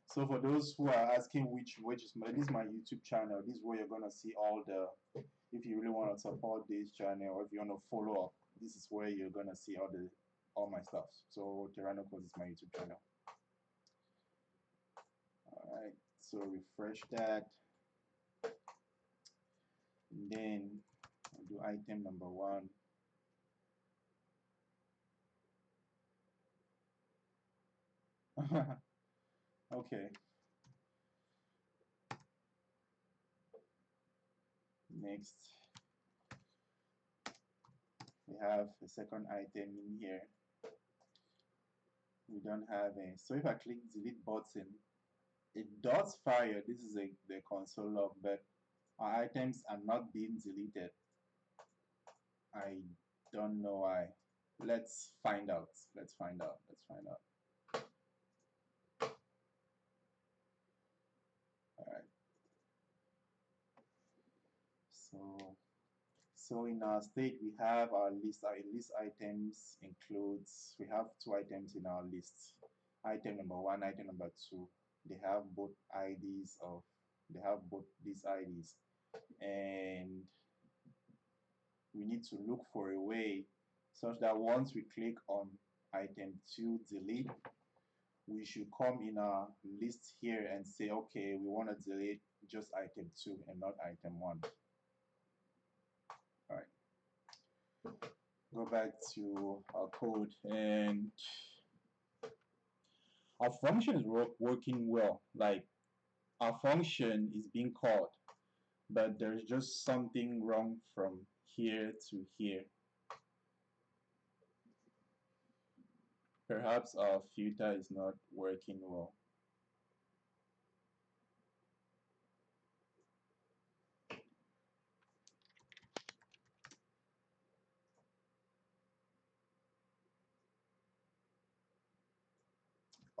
So for those who are asking which is this is my YouTube channel, this is where you're gonna see all the, if you really want to support this channel or if you want to follow up, this is where you're gonna see all my stuff. So Tyrannocodes is my YouTube channel. Alright, so refresh that. And then I'll do item number 1. Okay. Next, we have a second item in here. We don't have a, so if I click delete button, it does fire. This is the console log, but our items are not being deleted. I don't know why. Let's find out. Let's find out. Let's find out. All right. So in our state, we have our list. Our list items includes, we have 2 items in our list. Item number 1, item number 2. They have both IDs of, they have both these IDs. And we need to look for a way such that once we click on item 2 delete, we should come in our list here and say, okay, we want to delete just item 2 and not item 1. All right, go back to our code, and our function is working well. Like, our function is being called, but there's just something wrong from here to here. Perhaps our filter is not working well.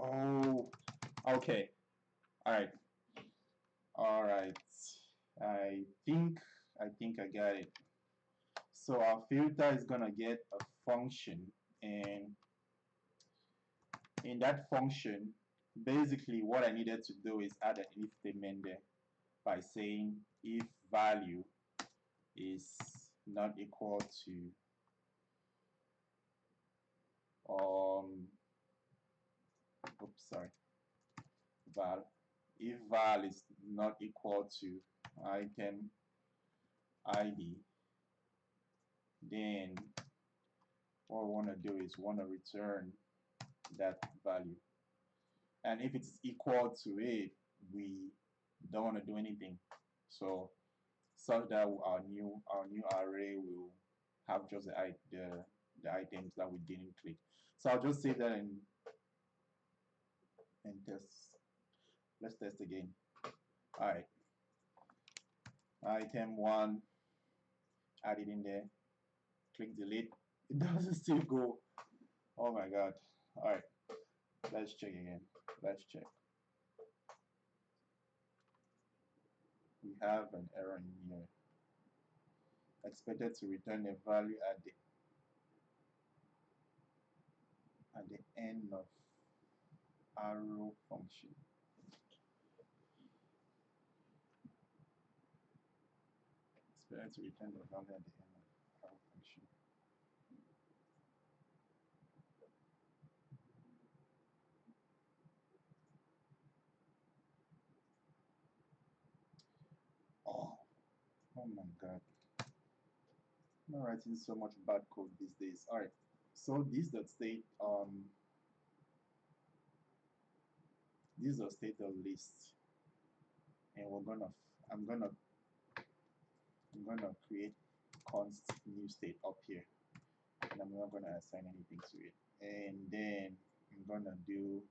Oh, okay. All right. All right. I think I got it. So our filter is gonna get a function, and in that function, basically what I needed to do is add an if statement there by saying if value is not equal to oops, sorry, val, if val is not equal to item ID, then what we want to do is we want to return that value. And if it's equal to it, we don't want to do anything. So such that our new array will have just the items that we didn't click. So I'll just save that and test. Let's test again. All right, item 1, add it in there. Click delete. It doesn't still go. Oh my god. All right, let's check again. Let's check. We have an error in here. Expected to return a value at the end of arrow function. Expected to return the value at the end of arrow function. Oh my god. I'm not writing so much bad code these days. Alright. So this dot state this dot state a list, and I'm gonna create const new state up here, and I'm not gonna assign anything to it. And then I'm gonna do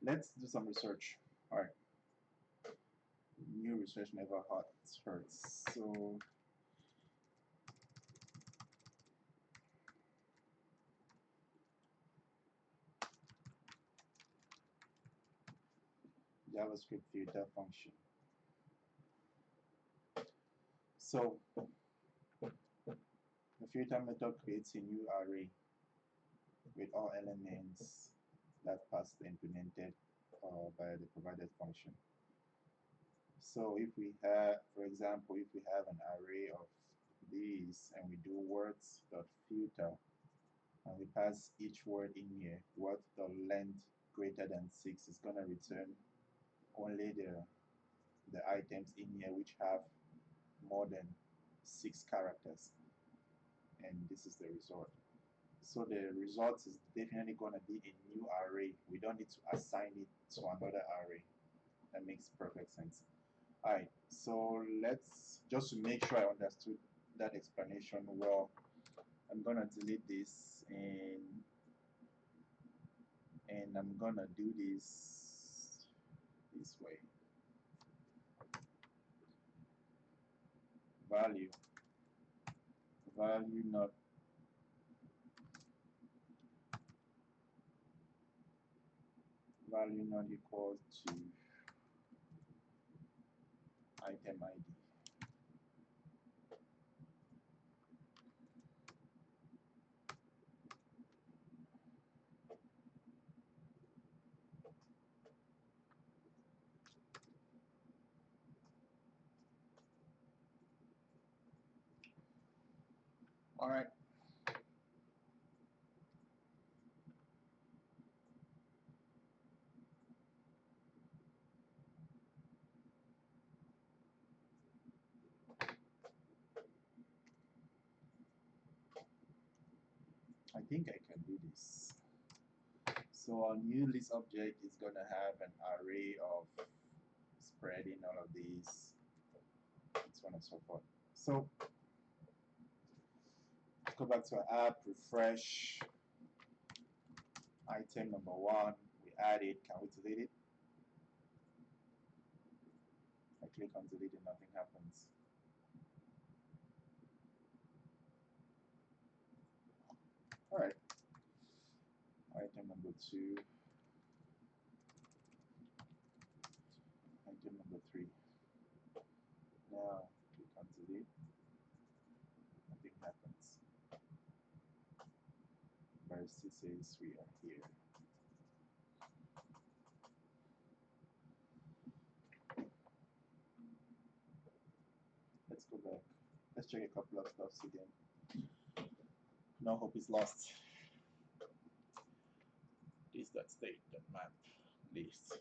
let's do some research. Alright. New research never hurts. So JavaScript filter function. So the filter method creates a new array with all elements that pass the implemented by the provided function. So if we have, for example, if we have an array of these and we do words dot filter and we pass each word in here, what the length greater than 6 is gonna return only the items in here which have more than 6 characters, and this is the result. So the result is definitely going to be a new array. We don't need to assign it to another array. That makes perfect sense. Alright, so let's just to make sure I understood that explanation well, I'm gonna delete this and I'm gonna do this way. Value not equal to item ID. All right. I think I can do this. So our new list object is gonna have an array of spreading all of these, so on and so forth. So let's go back to our app, refresh. Item number 1, we add it. Can we delete it? I click on delete and nothing happens. All right. Item number 2. Item number 3. Now click on delete. Nothing happens. But it still says we are here. Let's go back. Let's check a couple of stuffs again. No hope is lost. This that state that map list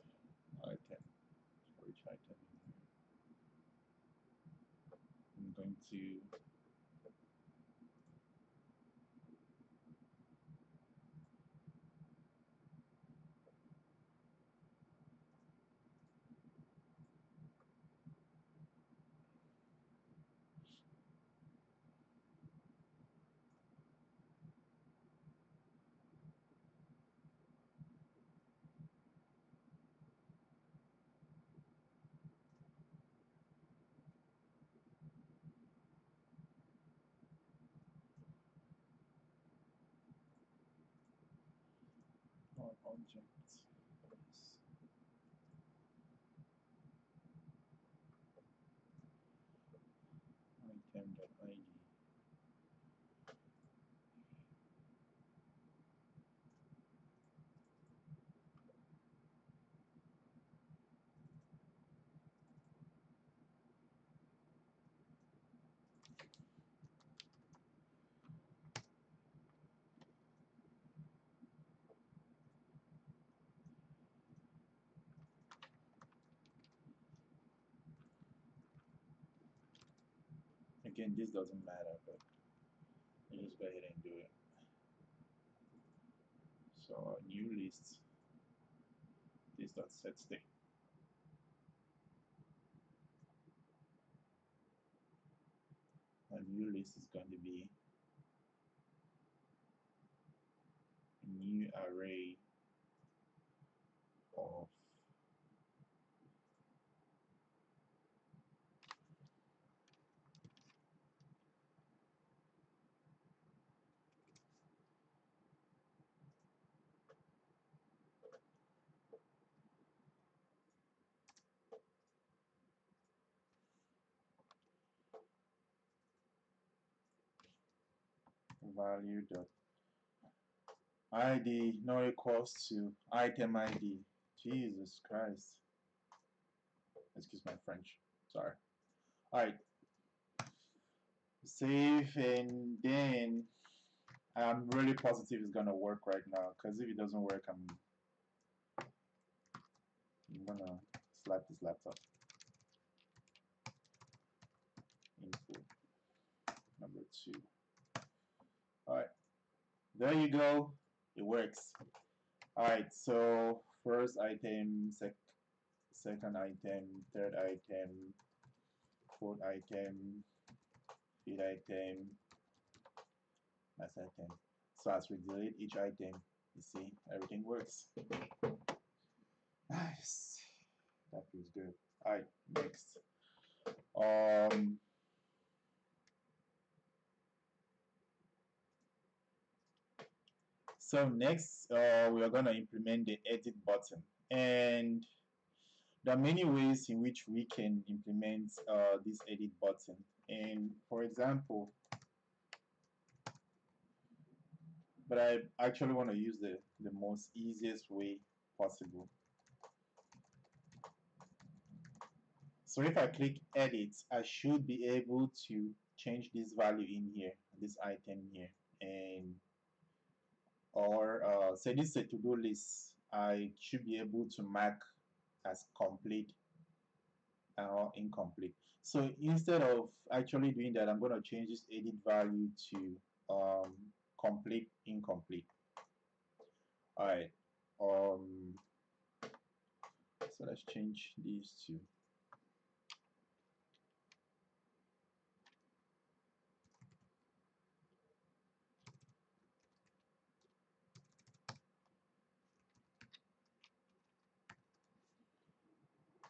item for each item. I'm going to object. Item.id. Again, this doesn't matter, but you just go ahead and do it. So our new list is dot set state. A new list is going to be a new array of value dot id now equals to item id. Jesus Christ. Excuse my French. Sorry. Alright. Save, and then I'm really positive it's gonna work right now, because if it doesn't work, I'm gonna slap this laptop. Info number 2. Alright, there you go. It works. Alright, so first item, second item, third item, fourth item, fifth item, last item. So as we delete each item, you see everything works. Nice. That feels good. Alright, next. So next, we are going to implement the edit button. And there are many ways in which we can implement this edit button. And for example, but I actually want to use the most easiest way possible. So if I click edit, I should be able to change this value in here, this item here, and or say this is a to-do list. I should be able to mark as complete or incomplete. So instead of actually doing that, I'm going to change this edit value to complete incomplete. All right. So let's change these two.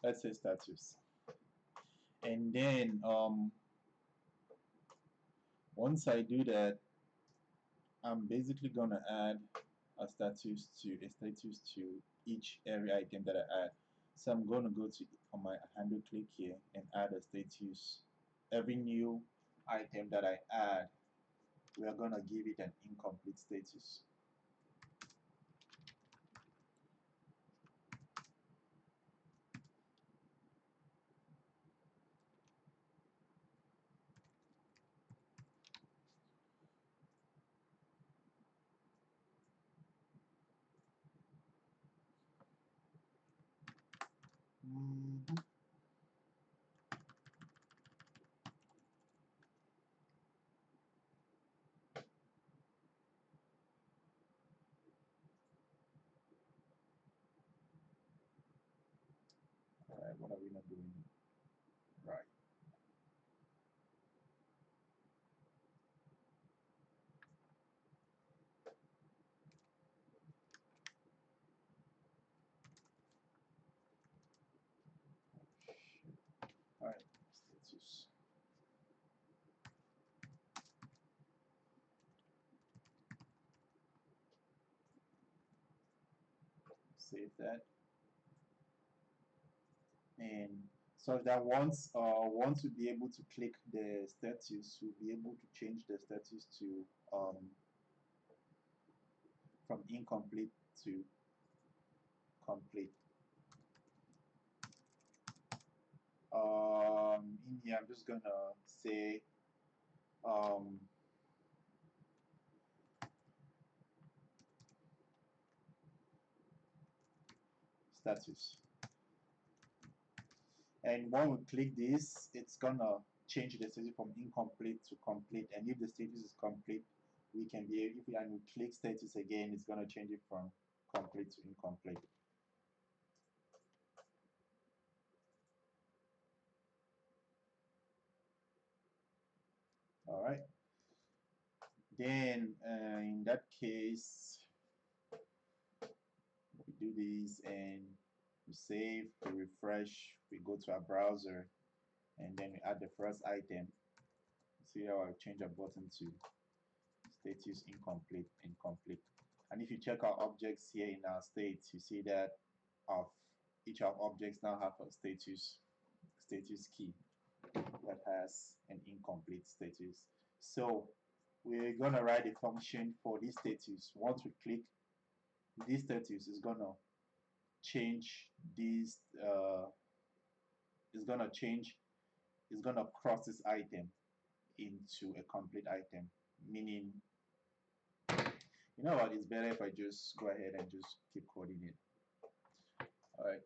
Let's say status. And then once I do that, I'm basically gonna add a status to each every item that I add. So I'm gonna go to on my handle click here and add a status. Every new item that I add, we are gonna give it an incomplete status. Mhm. All right, what are we not doing right? All right, status. Save that. And so that once we be able to click the status, we'll be able to change the status to from incomplete to complete. In here, I'm just gonna say um, status. And when we click this, it's gonna change the status from incomplete to complete. And if the status is complete, we can be if we and we click status again, it's gonna change it from complete to incomplete. All right. Then in that case, we do this and we save, we refresh, we go to our browser, and then we add the first item. See how I change our button to status incomplete and complete. And if you check our objects here in our states, you see that of each of our objects now have a status key that has an incomplete status. So we're gonna write a function for this status. Once we click this status, is gonna change this. Is gonna change. Is gonna cross this item into a complete item. Meaning, you know what? It's better if I just go ahead and just keep coding it. All right.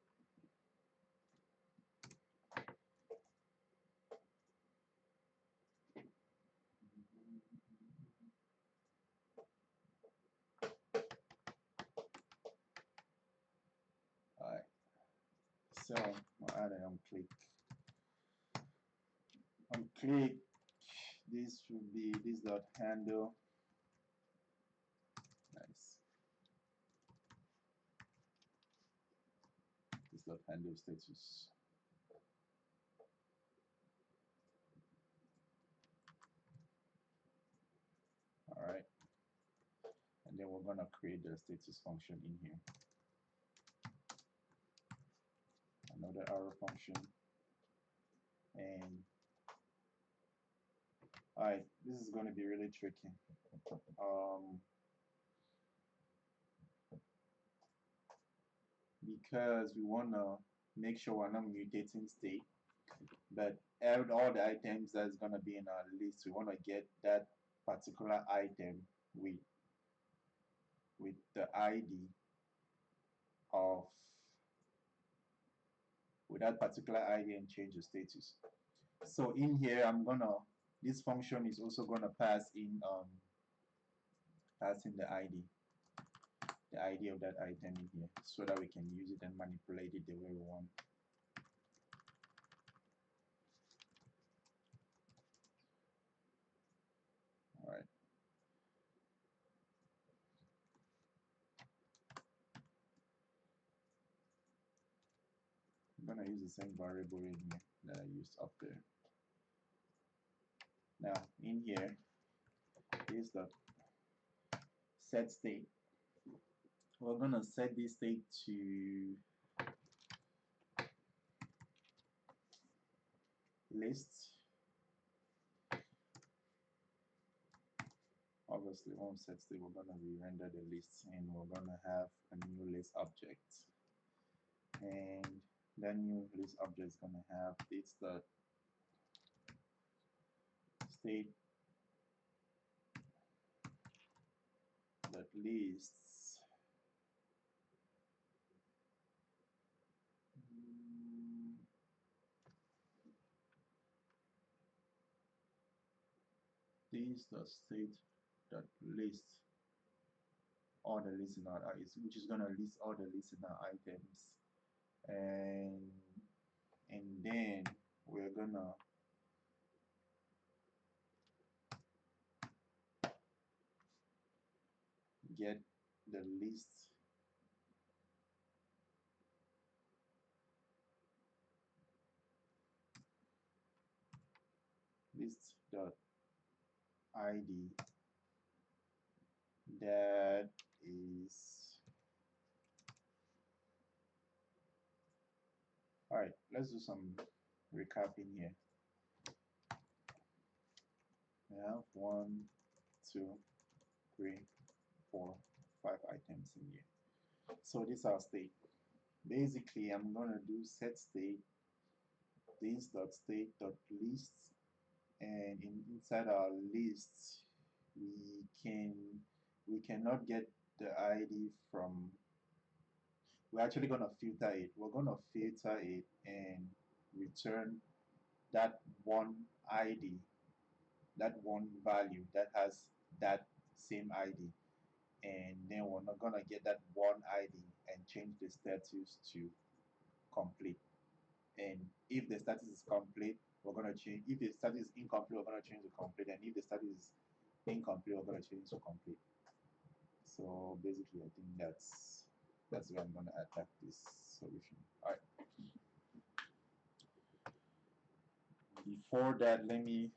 All right. So I'll add it on click. On click, this should be this dot handle. Nice. This dot handle status. All right. And then we're gonna create the status function in here. Another arrow function. And all right, this is going to be really tricky. Because we want to make sure we're not mutating state, but all the items that's going to be in our list, we want to get that particular item with the ID of with that particular ID and change the status. So in here, this function is also gonna pass in the ID of that item in here, so that we can use it and manipulate it the way we want. All right. I'm gonna use the same variable in here that I used up there. Now in here is the set state. We're gonna set this state to list. Obviously, on set state, we're gonna re-render the list, and we're gonna have a new list object, and that new list object is gonna have it's the state that lists this the state that lists all the listener items, which is gonna list all the listener items, and then we're gonna get the list dot ID that is all right. Let's do some recap in here. We have 1, 2, 3, 4, 5 items in here. So this is our state. Basically, I'm gonna do set state this dot state dot list, and inside our list we cannot get the ID from. We're actually gonna filter it. We're gonna filter it and return that one ID, that one value that has that same ID, and then we're not gonna get that one ID and change the status to complete. And if the status is complete, we're gonna change. If the status is incomplete, we're gonna change to complete, and if the status is incomplete, we're gonna change to complete. So basically, I think that's where I'm gonna attack this solution. All right. Before that, let me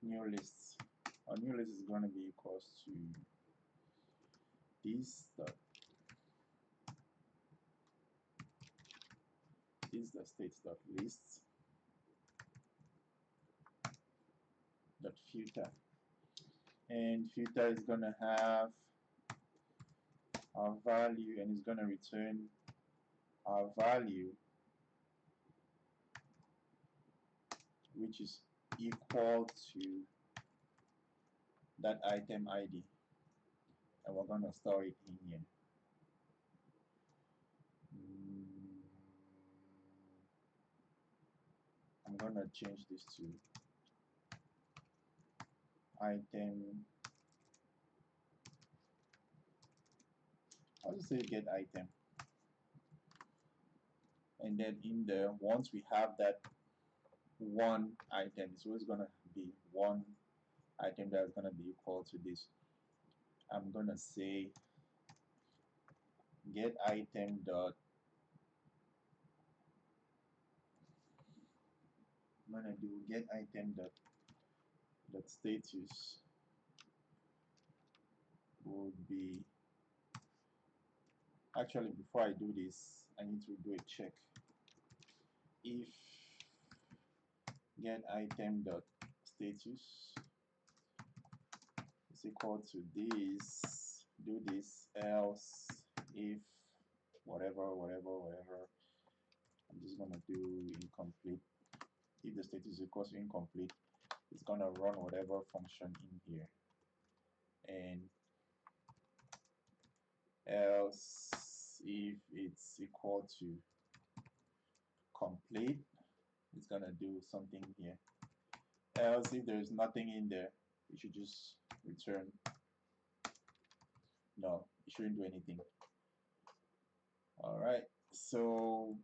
new list. Our new list is going to be equals to this dot is the states.list dot filter, and filter is gonna have our value, and it's gonna return our value which is equal to that item ID, and we're gonna store it in here. I'm gonna change this to item. I'll just say get item, and then in there, once we have that one item, it's always gonna be one item that's gonna be equal to this. I'm gonna say get item dot. I'm gonna do get item dot status would be, actually before I do this, I need to do a check. If get item dot status is equal to this, do this, else if whatever, I'm just gonna do incomplete. If the status is equal to incomplete, it's gonna run whatever function in here, and else if it's equal to complete, it's gonna do something here. Else if there's nothing in there, it should just return no, it shouldn't do anything. Alright, so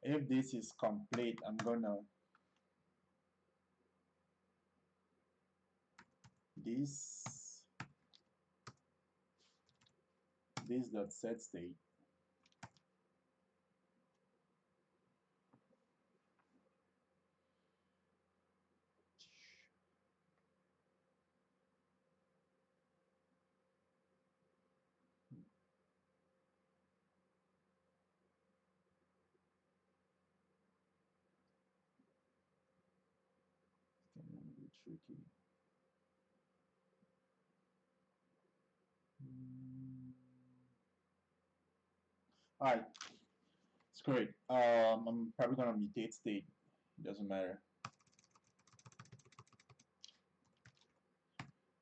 if this is complete, I'm gonna this dot set state can be tricky. Alright, it's great. I'm probably gonna mutate state. It doesn't matter.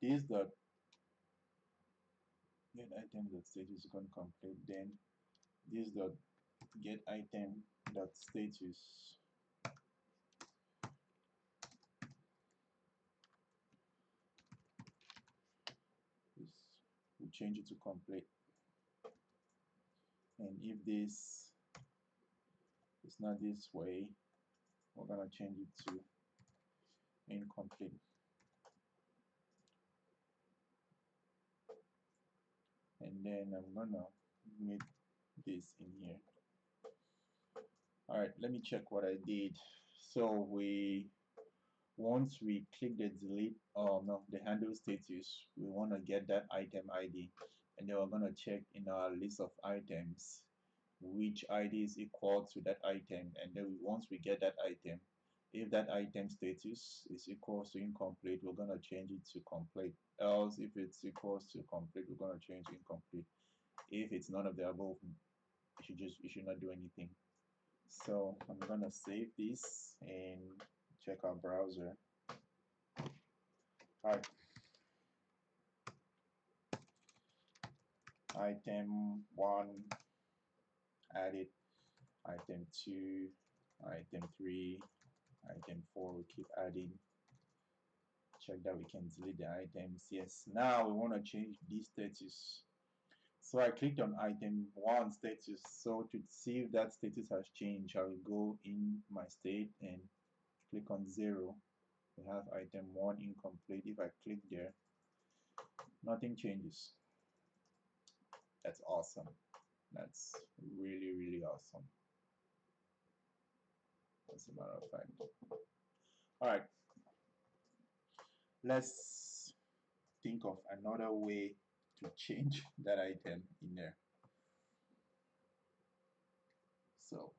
This dot get item dot status is gonna complete. Then this dot get item dot status is, we change it to complete. And if this is not this way, we're gonna change it to incomplete. And then I'm gonna make this in here. Alright, let me check what I did. So once we click the delete, no, the handle status, we want to get that item ID, and then we're going to check in our list of items which ID is equal to that item, and then once we get that item, if that item status is equal to incomplete, we're going to change it to complete. Else if it's equals to complete, we're going to change to incomplete. If it's none of the above, you should not do anything. So I'm gonna save this and check our browser. Alright, item 1 added, item 2, item 3, item 4, we keep adding. Check that we can delete the items. Yes, now we want to change this status. So I clicked on item 1 status. So to see if that status has changed, I will go in my state and click on 0. We have item 1 incomplete. If I click there, nothing changes. That's awesome. That's really, really awesome. As a matter of fact. All right. Let's think of another way to change that item in there. So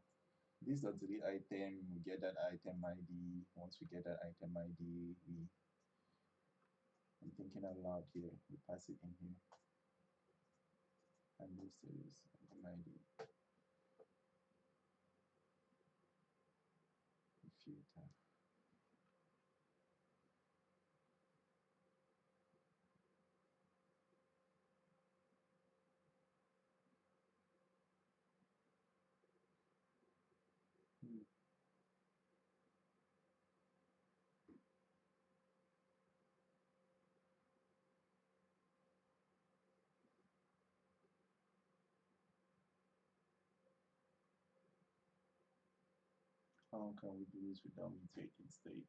this is the delete item. We get that item ID. Once we get that item ID, I'm thinking out loud here. We pass it in here. And this is item ID. Filter. How can we do this without me taking state?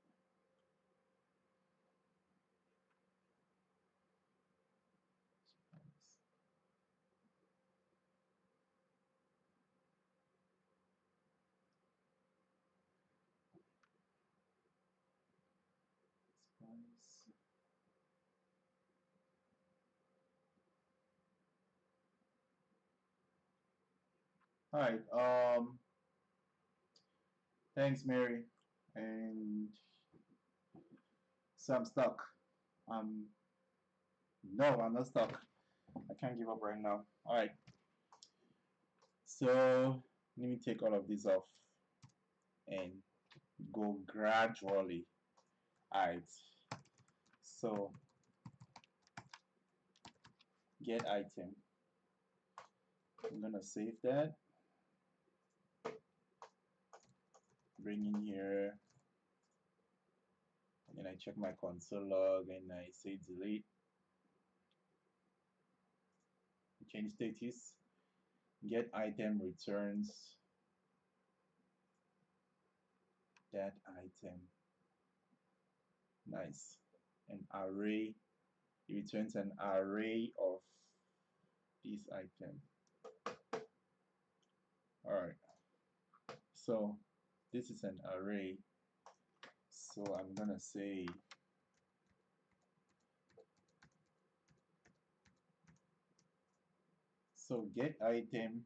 Spice. All right. Thanks, Mary. And so I'm stuck. Um, no, I'm not stuck. I can't give up right now. All right. So let me take all of these off and go gradually. All right. So get item. I'm gonna save that. Bring in here, and then I check my console log and I say delete. Change status. Get item returns that item. Nice. An array. It returns an array of this item. Alright. So this is an array. So I'm gonna say so get item.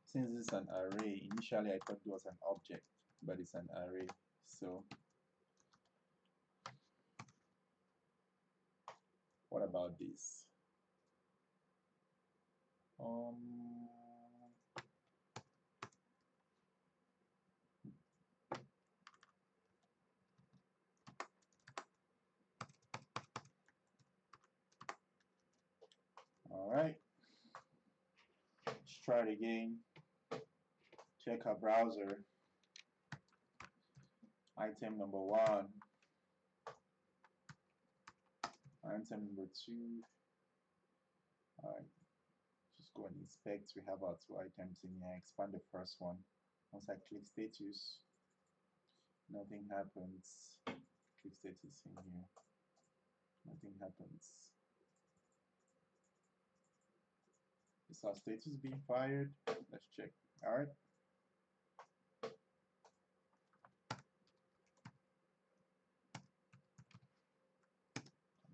Since it's an array, initially I thought it was an object, but it's an array. So what about this? Um, all right, let's try it again. Check our browser. Item number 1. Item number 2. All right, just go and inspect. We have our 2 items in here. Expand the first one. Once I click status, nothing happens. Click status in here. Nothing happens. Is our status being fired? Let's check. All right.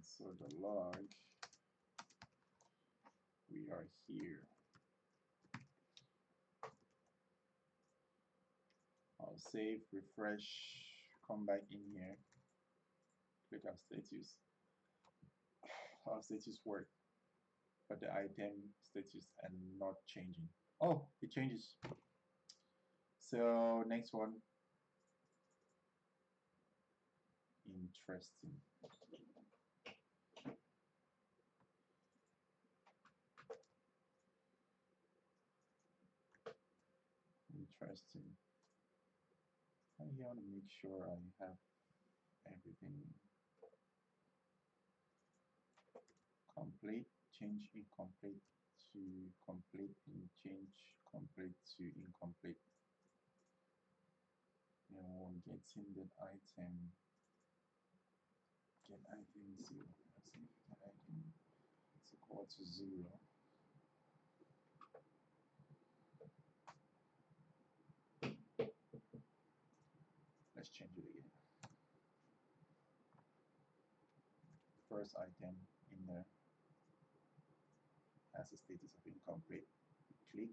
So the log, we are here. I'll save, refresh, come back in here, click our status. Our status work, but the item status are not changing. Oh, it changes. So next one. Interesting. Interesting. I want to make sure I have everything complete. Change incomplete to complete and change complete to incomplete. And we'll get in that item. Get item 0. Get item is equal to 0. Let's change it again. First item in there has a status of incomplete. Click,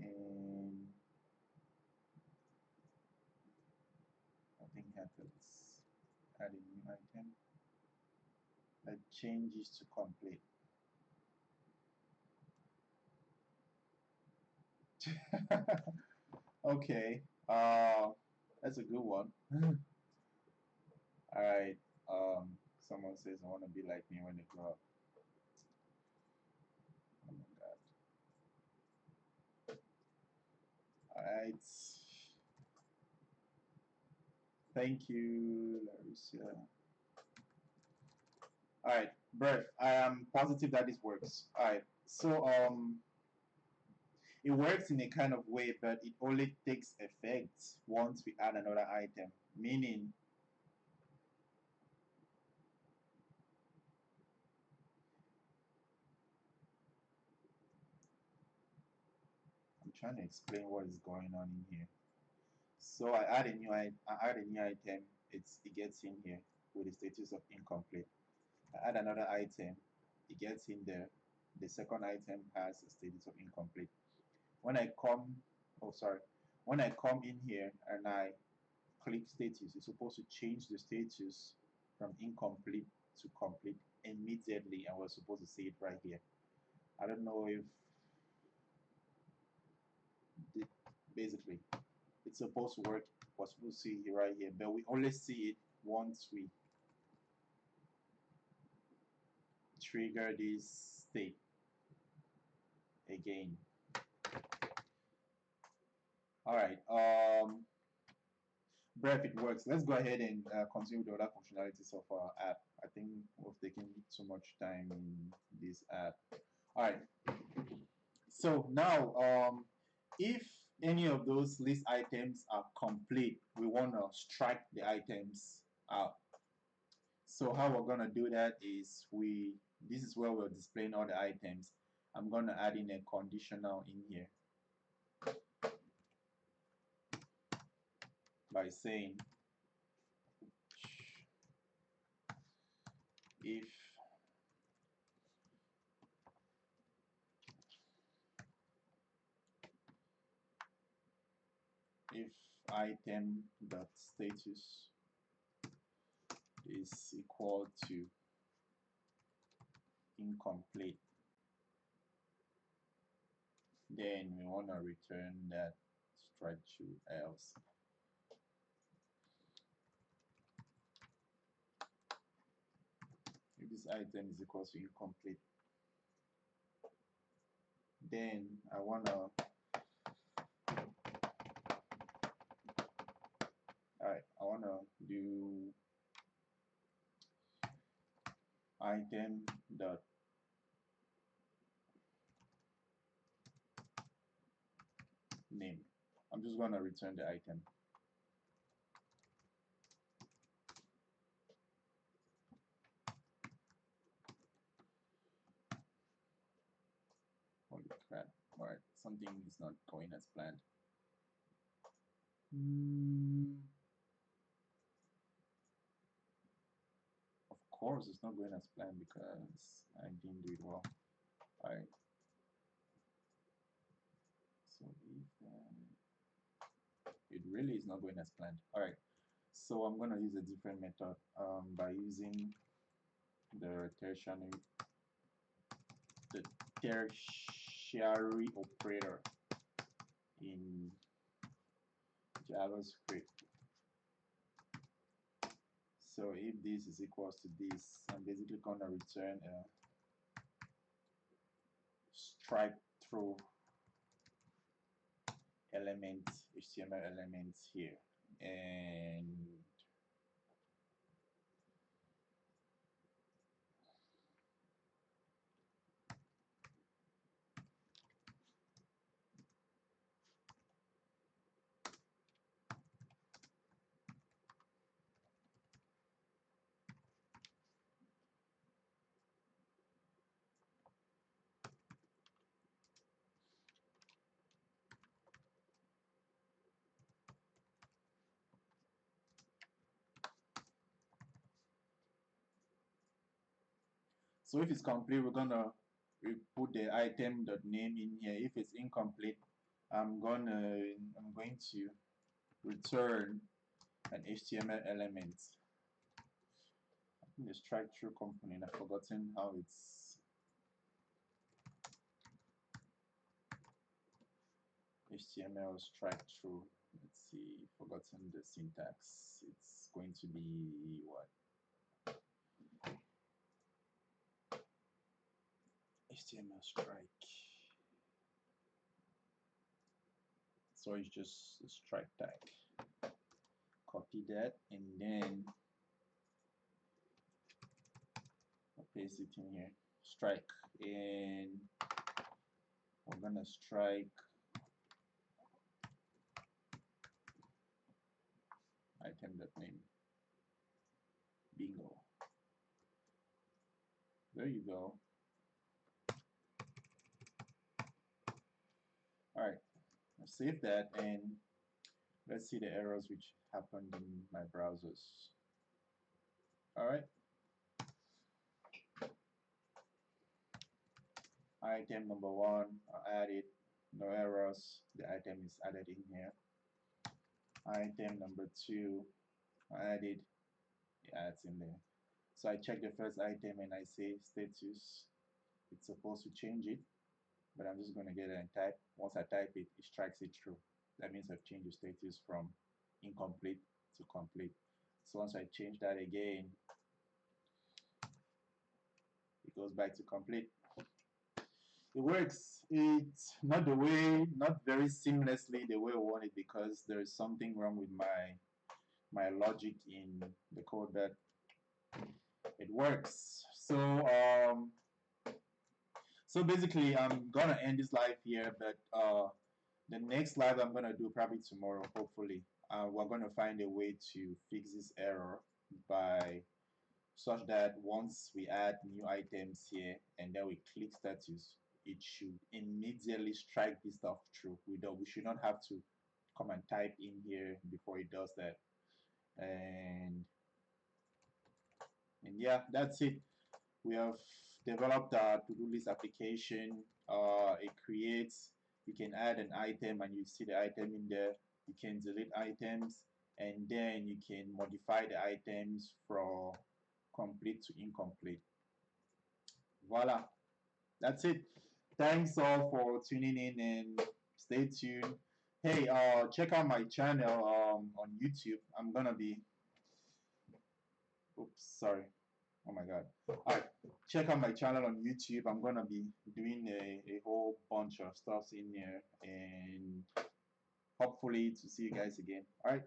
and I think methods, add a new item that changes to complete. Okay, that's a good one. All right. Someone says I want to be like me when I grow up. Oh my God. All right. Thank you, Larissa. All right, Brett. I am positive that this works. All right. So it works in a kind of way, but it only takes effect once we add another item. Meaning, I'm trying to explain what is going on in here. So I add a new item. It gets in here with the status of incomplete. I add another item. It gets in there. The second item has a status of incomplete. When I come, oh sorry, when I come in here and I click status, it's supposed to change the status from incomplete to complete immediately, and we're supposed to see it right here. I don't know if the, basically it's supposed to work. We're supposed to see it right here, but we only see it once we trigger this state again. All right. Bref, it works. Let's go ahead and continue with the other functionalities of our app. I think we've taken too much time in this app. All right. So now, if any of those list items are complete, we want to strike the items out. So how we're gonna do that is this is where we're displaying all the items. I'm gonna add in a conditional in here by saying if if item dot status is equal to incomplete, then we want to return that strike true, else. If this item is equal to incomplete, then I want to, alright, I want to do item dot name. I'm just going to return the item. Holy crap. Alright, something is not going as planned. Of course, it's not going as planned because I didn't do it well. Alright. So if it really is not going as planned. Alright. So I'm going to use a different method by using the tertiary operator in JavaScript. So if this is equals to this, I'm basically going to return a strike through element, HTML elements here. And so if it's complete, we're gonna put the item.name in here. If it's incomplete, I'm going to return an HTML element. I think the strike through component, I've forgotten how it's HTML strike through. Let's see, forgotten the syntax. It's going to be what? HTML strike. So it's just a strike tag. Copy that and then I'll paste it in here. Strike, and we're gonna strike item.name. Bingo. There you go. Alright, let's save that and let's see the errors which happened in my browsers. Alright. Item number 1, I added, no errors, the item is added in here. Item number 2, I added, yeah, it's in there. So I check the first item and I say status. It's supposed to change it, but I'm just going to get it and type. Once I type it, it strikes it through. That means I've changed the status from incomplete to complete. So once I change that again, it goes back to complete. It works. It's not the way, not very seamlessly the way I want it, because there is something wrong with my logic in the code, that it works. So basically I'm gonna end this live here, but the next live I'm gonna do probably tomorrow, hopefully. We're gonna find a way to fix this error by such that once we add new items here and then we click status, it should immediately strike this stuff through. We should not have to come and type in here before it does that. And yeah, that's it. We have developed a to-do list application. It creates, you can add an item and you see the item in there. You can delete items and then you can modify the items from complete to incomplete. Voila, that's it. Thanks all for tuning in and stay tuned. Hey, check out my channel on YouTube. I'm gonna be, oops, sorry. Oh my God. Alright, check out my channel on YouTube. I'm gonna be doing a whole bunch of stuff in here and hopefully to see you guys again. Alright.